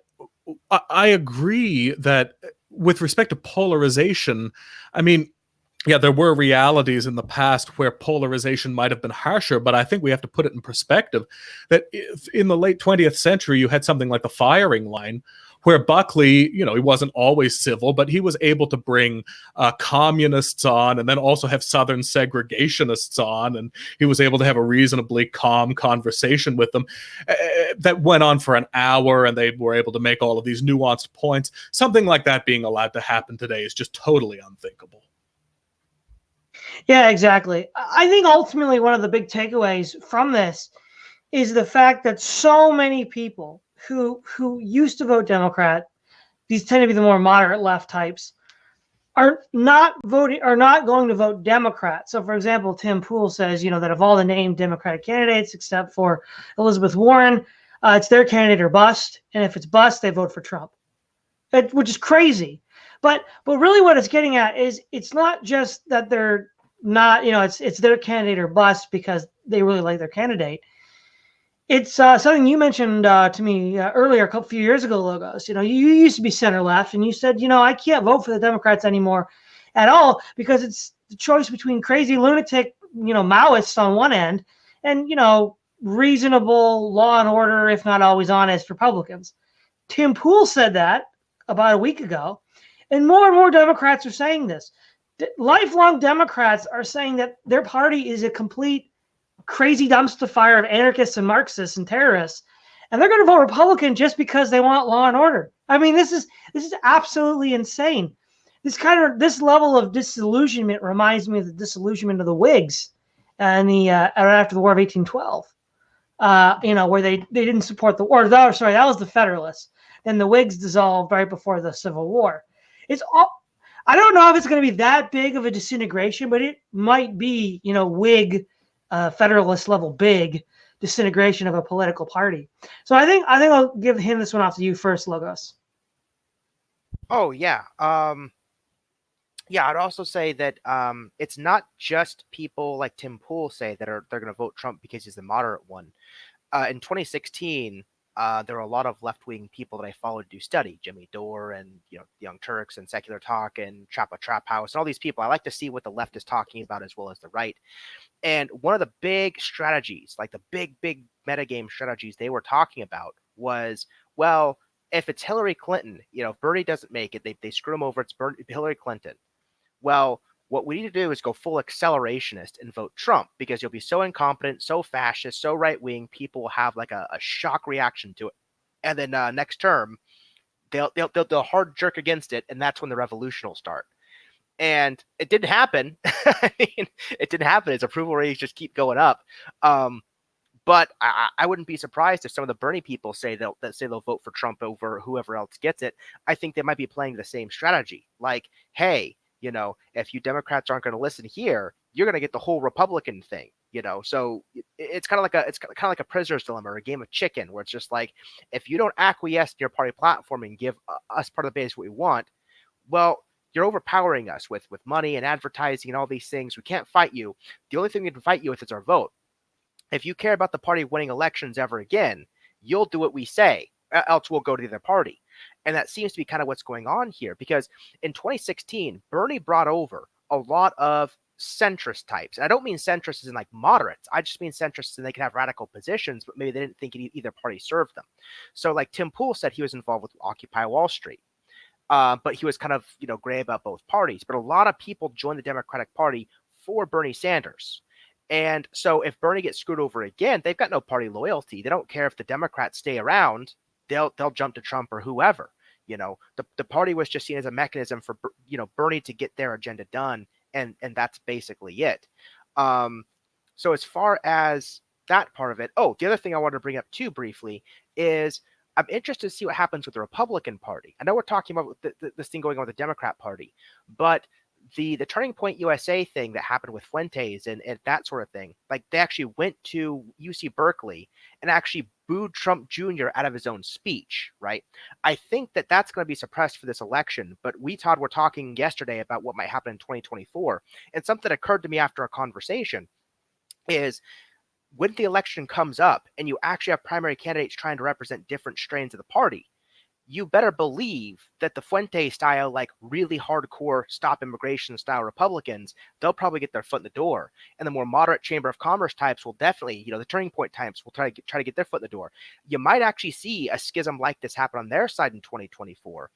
I agree that with respect to polarization, I mean, yeah, there were realities in the past where polarization might have been harsher, but I think we have to put it in perspective that if in the late 20th century, you had something like the firing line, where Buckley, he wasn't always civil, but he was able to bring communists on and then also have Southern segregationists on, and he was able to have a reasonably calm conversation with them that went on for an hour, and they were able to make all of these nuanced points. Something like that being allowed to happen today is just totally unthinkable. Yeah, exactly. I think ultimately one of the big takeaways from this is the fact that so many people who used to vote Democrat, these tend to be the more moderate left types, are not going to vote Democrat. So, for example, Tim Pool says, that of all the named Democratic candidates, except for Elizabeth Warren, it's their candidate or bust. And if it's bust, they vote for Trump, which is crazy. But really what it's getting at is it's not just that they're not, it's their candidate or bust because they really like their candidate. It's something you mentioned to me earlier, a few years ago, Logos. You used to be center left, and you said, I can't vote for the Democrats anymore at all because it's the choice between crazy lunatic, Maoists on one end and, reasonable law and order, if not always honest, Republicans. Tim Pool said that about a week ago, and more Democrats are saying this. Lifelong Democrats are saying that their party is a complete crazy dumpster fire of anarchists and Marxists and terrorists, and they're going to vote Republican just because they want law and order. I mean, this is absolutely insane. This level of disillusionment reminds me of the disillusionment of the Whigs and after the War of 1812. Where they didn't support the war. Sorry, that was the Federalists. Then the Whigs dissolved right before the Civil War. I don't know if it's going to be that big of a disintegration, but it might be, Whig, Federalist level big disintegration of a political party. So I think I'll hand this one off to you first, Logos. Oh yeah. Yeah, I'd also say that it's not just people like Tim Pool say that they're going to vote Trump because he's the moderate one. In 2016, there were a lot of left-wing people that I followed do study, Jimmy Dore and Young Turks and Secular Talk and Trap House and all these people. I like to see what the left is talking about as well as the right. And one of the big strategies, like the big metagame strategies they were talking about was, well, if it's Hillary Clinton, if Bernie doesn't make it, they screw him over. It's Hillary Clinton. Well, what we need to do is go full accelerationist and vote Trump because you'll be so incompetent, so fascist, so right-wing, people will have like a shock reaction to it. And then next term, they'll hard jerk against it, and that's when the revolution will start. And it didn't happen. I mean, it didn't happen. His approval ratings just keep going up. But I wouldn't be surprised if some of the Bernie people say they'll vote for Trump over whoever else gets it. I think they might be playing the same strategy. Like, hey, if you Democrats aren't going to listen here, you're going to get the whole Republican thing, So it's kind of like a prisoner's dilemma or a game of chicken, where it's just like, if you don't acquiesce in your party platform and give us part of the base what we want, well, you're overpowering us with money and advertising and all these things. We can't fight you. The only thing we can fight you with is our vote. If you care about the party winning elections ever again, you'll do what we say, else we'll go to the other party. And that seems to be kind of what's going on here, because in 2016, Bernie brought over a lot of centrist types. And I don't mean centrists as in like moderates. I just mean centrists and they can have radical positions, but maybe they didn't think either party served them. So like Tim Pool said, he was involved with Occupy Wall Street. But he was kind of, gray about both parties. But a lot of people joined the Democratic Party for Bernie Sanders. And so if Bernie gets screwed over again, they've got no party loyalty. They don't care if the Democrats stay around. They'll jump to Trump or whoever. The party was just seen as a mechanism for Bernie to get their agenda done, and that's basically it. So as far as that part of it, the other thing I wanted to bring up too briefly is I'm interested to see what happens with the Republican Party. I know we're talking about this thing going on with the Democrat Party, but the Turning Point USA thing that happened with Fuentes and that sort of thing, like they actually went to UC Berkeley and actually booed Trump Jr. out of his own speech, right? I think that that's going to be suppressed for this election, but we, Todd, were talking yesterday about what might happen in 2024, and something occurred to me after our conversation is when the election comes up and you actually have primary candidates trying to represent different strains of the party, you better believe that the Fuente style, like really hardcore stop immigration style Republicans, they'll probably get their foot in the door. And the more moderate Chamber of Commerce types will definitely, the Turning Point types will try to get their foot in the door. You might actually see a schism like this happen on their side in 2024,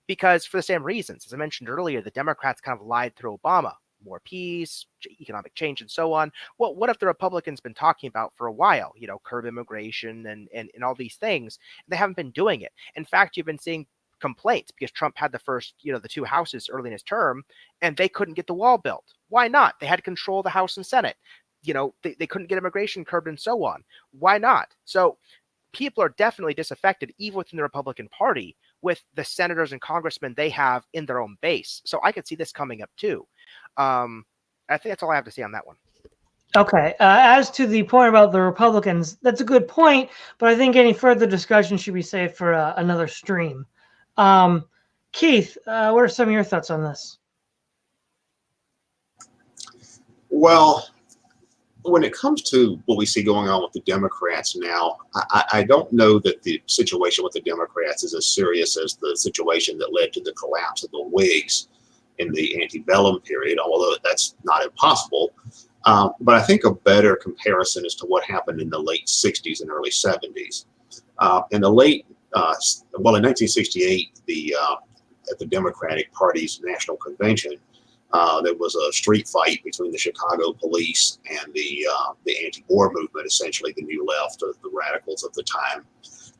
because for the same reasons, as I mentioned earlier, the Democrats kind of lied through Obama. More peace, economic change, and so on. Well, what if the Republicans been talking about for a while, curb immigration and all these things? They haven't been doing it. In fact, you've been seeing complaints because Trump had the first, the two houses early in his term, and they couldn't get the wall built. Why not? They had control of the House and Senate. They couldn't get immigration curbed and so on. Why not? So people are definitely disaffected, even within the Republican Party, with the senators and congressmen they have in their own base. So I could see this coming up too. I think that's all I have to say on that one. Okay. As to the point about the Republicans, that's a good point, but I think any further discussion should be saved for another stream. Keith, what are some of your thoughts on this? Well, when it comes to what we see going on with the Democrats now, I don't know that the situation with the Democrats is as serious as the situation that led to the collapse of the Whigs in the antebellum period, although that's not impossible. But I think a better comparison is to what happened in the late 60s and early 70s. In the late, in 1968, at the Democratic Party's national convention, there was a street fight between the Chicago police and the anti-war movement, essentially the New Left, or the radicals of the time.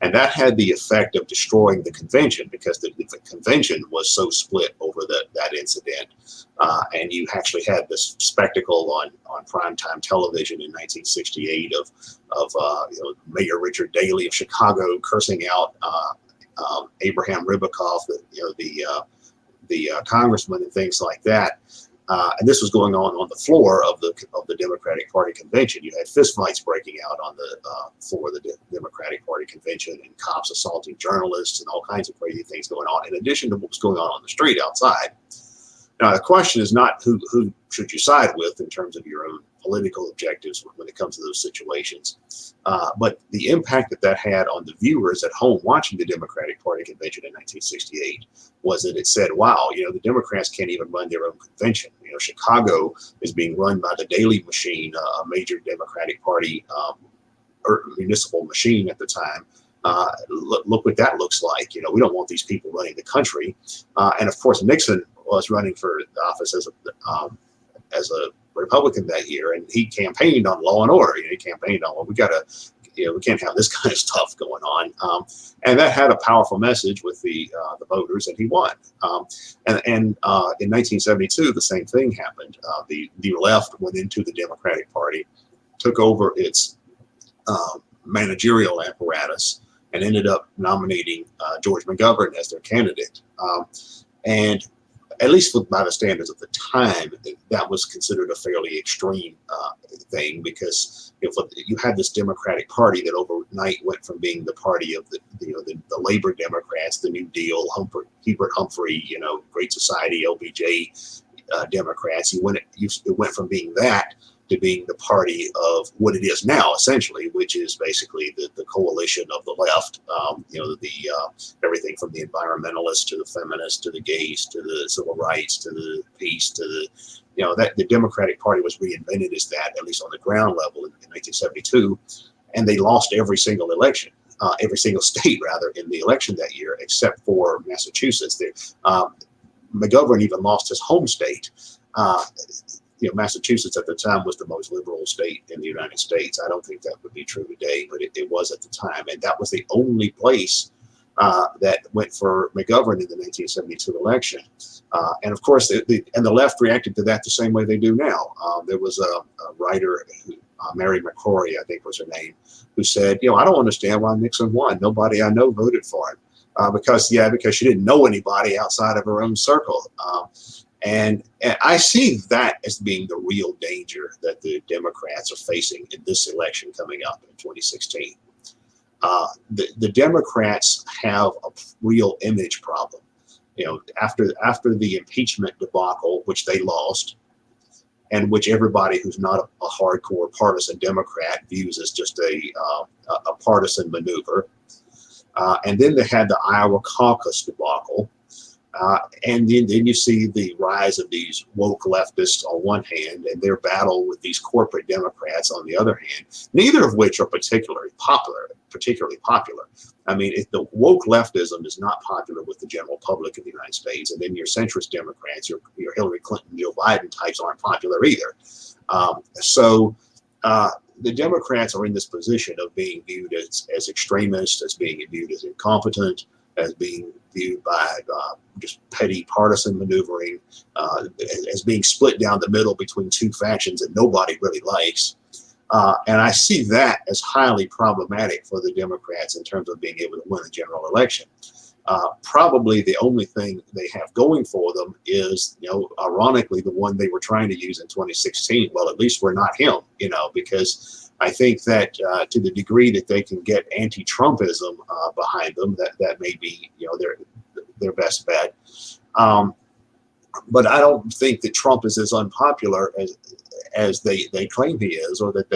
And that had the effect of destroying the convention, because the convention was so split over that incident. And you actually had this spectacle on primetime television in 1968 of Mayor Richard Daley of Chicago cursing out Abraham Ribicoff, the congressman, and things like that. And this was going on the floor of the Democratic Party convention. You had fistfights breaking out on the floor of the Democratic Party convention, and cops assaulting journalists, and all kinds of crazy things going on, in addition to what was going on the street outside. Now, the question is not who should you side with in terms of your own political objectives when it comes to those situations, but the impact that had on the viewers at home watching the Democratic Party convention in 1968 was that it said, wow, the Democrats can't even run their own convention. Chicago is being run by the Daley machine, a major Democratic Party municipal machine at the time. Look what that looks like. We don't want these people running the country. And of course, Nixon was running for the office as a Republican that year, and he campaigned on law and order. He campaigned on, well, we can't have this kind of stuff going on, and that had a powerful message with the voters, and he won. And in 1972, the same thing happened. The left went into the Democratic Party, took over its managerial apparatus, and ended up nominating George McGovern as their candidate. And at least by the standards of the time, that was considered a fairly extreme thing, because you had this Democratic Party that overnight went from being the party of the labor Democrats, the New Deal, Hubert Humphrey, Great Society, LBJ Democrats. It went from being that to being the party of what it is now, essentially, which is basically the coalition of the left. Everything from the environmentalists to the feminists to the gays to the civil rights to the peace to that the Democratic Party was reinvented as that, at least on the ground level, in 1972, and they lost every single election, every single state rather, in the election that year, except for Massachusetts. McGovern even lost his home state. Massachusetts at the time was the most liberal state in the United States. I don't think that would be true today, but it was at the time. And that was the only place that went for McGovern in the 1972 election. And of course, the left reacted to that the same way they do now. There was a writer, Mary McCrory, I think was her name, who said, I don't understand why Nixon won. Nobody I know voted for him. Because she didn't know anybody outside of her own circle. And I see that as being the real danger that the Democrats are facing in this election coming up in 2016. The Democrats have a real image problem. After the impeachment debacle, which they lost, and which everybody who's not a hardcore partisan Democrat views as just a partisan maneuver. And then they had the Iowa caucus debacle. And then you see the rise of these woke leftists on one hand, and their battle with these corporate Democrats on the other hand, neither of which are particularly popular. I mean, the woke leftism is not popular with the general public in the United States, and then your centrist Democrats, your Hillary Clinton, Joe Biden types aren't popular either. So the Democrats are in this position of being viewed as extremists, as being viewed as incompetent, as being viewed by just petty partisan maneuvering, as being split down the middle between two factions that nobody really likes. And I see that as highly problematic for the Democrats in terms of being able to win a general election. Probably the only thing they have going for them is, ironically, the one they were trying to use in 2016. Well, at least we're not him, because I think that to the degree that they can get anti-Trumpism behind them, that may be, their best bet. But I don't think that Trump is as unpopular as they claim he is, or that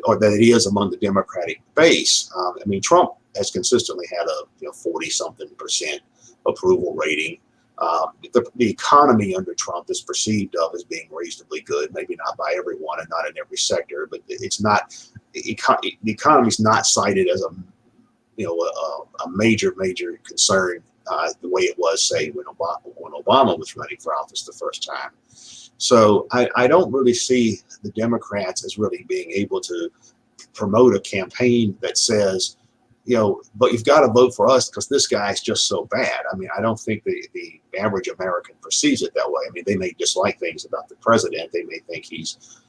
or that it is among the Democratic base. I mean, Trump has consistently had a 40-something% approval rating. The economy under Trump is perceived of as being reasonably good, maybe not by everyone and not in every sector, but it's not. The economy's not cited as a major concern the way it was, say, when Obama was running for office the first time. So I don't really see the Democrats as really being able to promote a campaign that says but you've got to vote for us because this guy's just so bad. I mean, I don't think the average American perceives it that way. I mean, they may dislike things about the president. They may think he's,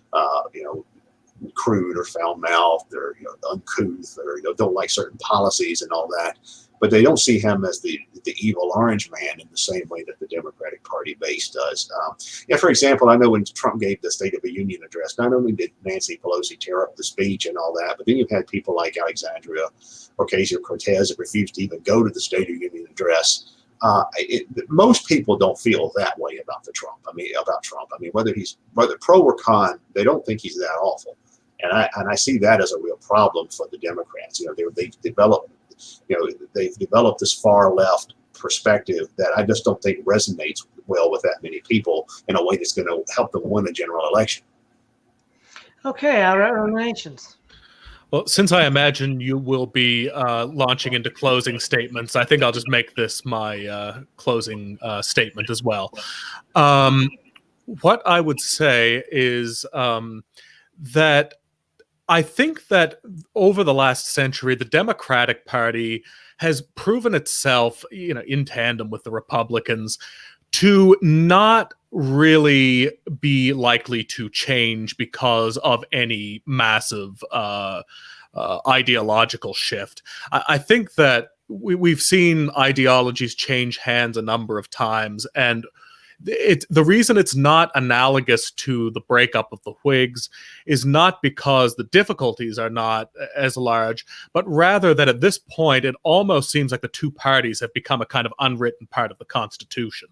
crude or foul-mouthed or uncouth or don't like certain policies and all that, but they don't see him as the evil orange man in the same way that the Democratic Party base does. For example, I know when Trump gave the State of the Union address, not only did Nancy Pelosi tear up the speech and all that, but then you've had people like Alexandria Ocasio-Cortez that refused to even go to the State of the Union address. Most people don't feel that way about Trump. I mean, whether pro or con, they don't think he's that awful. And I see that as a real problem for the Democrats. They've developed this far left perspective that I just don't think resonates well with that many people in a way that's going to help them win a general election. Okay, our recommendations. Well, since I imagine you will be launching into closing statements, I think I'll just make this my closing statement as well. What I would say is that I think that over the last century, the Democratic Party has proven itself, in tandem with the Republicans, to not really be likely to change because of any massive ideological shift. I think that we've seen ideologies change hands a number of times, and the reason it's not analogous to the breakup of the Whigs is not because the difficulties are not as large, but rather that at this point, it almost seems like the two parties have become a kind of unwritten part of the Constitution.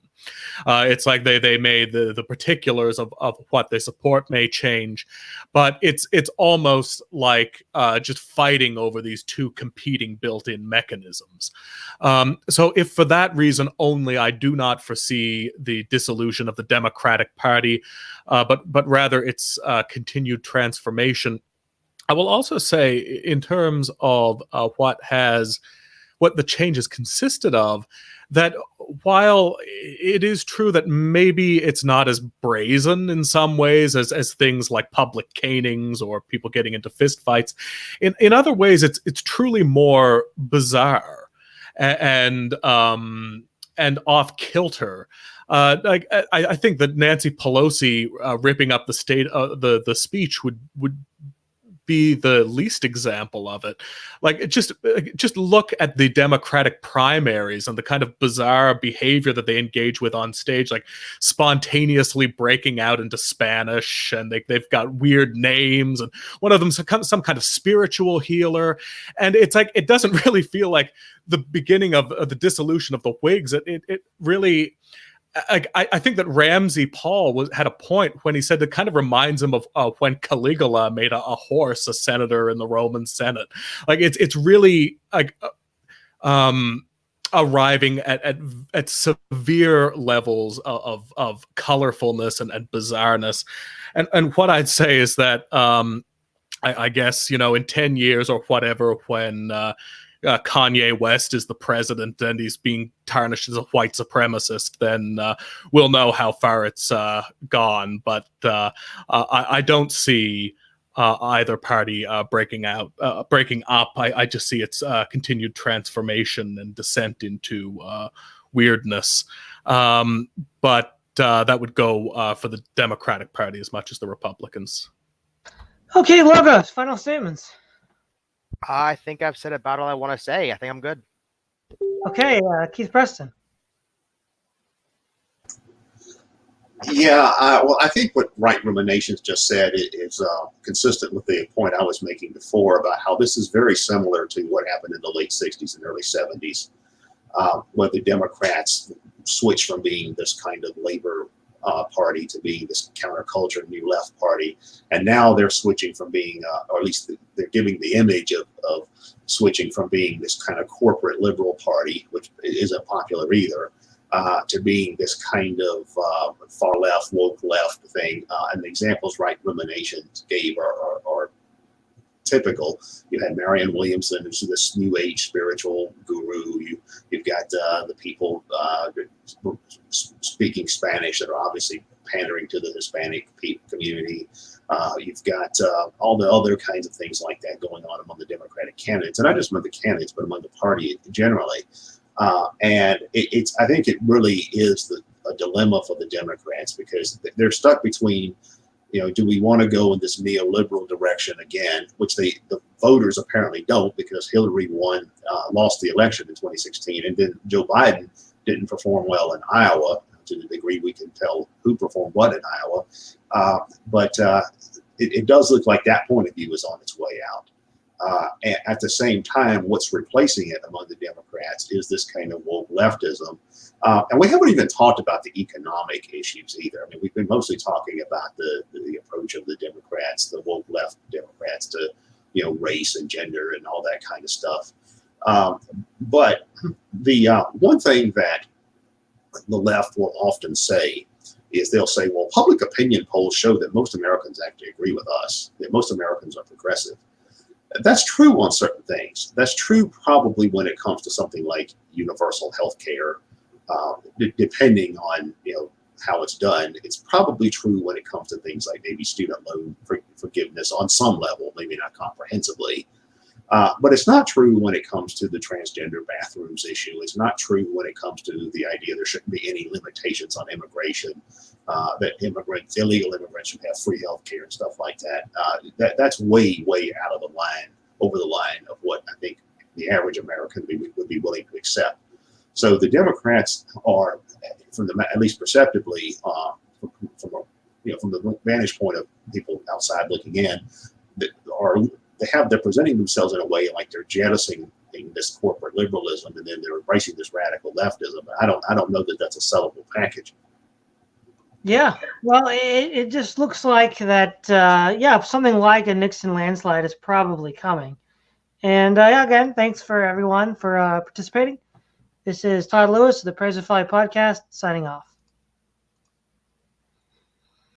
It's like they made the particulars of what they support may change, but it's almost like just fighting over these two competing built-in mechanisms. So if for that reason only I do not foresee the dissolution of the Democratic Party, but rather its continued transformation, I will also say in terms of what the changes consisted of, that while it is true that maybe it's not as brazen in some ways as things like public canings or people getting into fistfights, in other ways it's truly more bizarre and off kilter. I think that Nancy Pelosi ripping up the speech would be the least example of it. Like, just look at the Democratic primaries and the kind of bizarre behavior that they engage with on stage, like spontaneously breaking out into Spanish, and they've got weird names, and one of them's some kind of spiritual healer, and it's like it doesn't really feel like the beginning of the dissolution of the Whigs. It really. I think that Ramsey Paul had a point when he said it kind of reminds him of when Caligula made a horse a senator in the Roman Senate. Like it's really like arriving at severe levels of colorfulness and bizarreness. And what I'd say is that I guess in 10 years or whatever, when Kanye West is the president and he's being tarnished as a white supremacist, then we'll know how far it's gone. But I don't see either party breaking up. I just see its continued transformation and descent into weirdness. But that would go for the Democratic Party as much as the Republicans. Okay, Logos, final statements. I think I've said about all I want to say. I think I'm good. Okay, Keith Preston. Yeah, well, I think what Right Ruminations just said is consistent with the point I was making before about how this is very similar to what happened in the late 60s and early 70s, when the Democrats switched from being this kind of labor party to being this counterculture new left party, and now they're switching from being, or at least they're giving the image of switching from being this kind of corporate liberal party, which isn't popular either, to being this kind of far left, woke left thing. And the examples Right Ruminations gave are typical. You had Marianne Williamson, who's this new age spiritual guru. You've got the people speaking Spanish that are obviously pandering to the Hispanic community. You've got all the other kinds of things like that going on among the Democratic candidates, and not just among the candidates, but among the party generally. And I think it really is a dilemma for the Democrats, because they're stuck between, do we want to go in this neoliberal direction again, which the voters apparently don't, because Hillary lost the election in 2016, and then Joe Biden didn't perform well in Iowa, to the degree we can tell who performed what in Iowa. But it does look like that point of view is on its way out. And at the same time, what's replacing it among the Democrats is this kind of woke leftism. And we haven't even talked about the economic issues either. I mean, we've been mostly talking about the approach of the Democrats, the woke left Democrats, to race and gender and all that kind of stuff. But the one thing that the left will often say is they'll say, well, public opinion polls show that most Americans actually agree with us, that most Americans are progressive. That's true on certain things. That's true probably when it comes to something like universal health care, depending on how it's done. It's probably true when it comes to things like maybe student loan forgiveness on some level, maybe not comprehensively. But it's not true when it comes to the transgender bathrooms issue. It's not true when it comes to the idea there shouldn't be any limitations on immigration, that illegal immigrants should have free health care and stuff like that. That's way, way out of the line, over the line of what I think the average American would be willing to accept. So the Democrats are, at least perceptibly, from the vantage point of people outside looking in, they're presenting themselves in a way like they're jettisoning this corporate liberalism, and then they're embracing this radical leftism. I don't know that that's a sellable package. Yeah, well, it just looks like that. Something like a Nixon landslide is probably coming. And again, thanks for everyone for participating. This is Todd Lewis of the Praise of Folly podcast, signing off.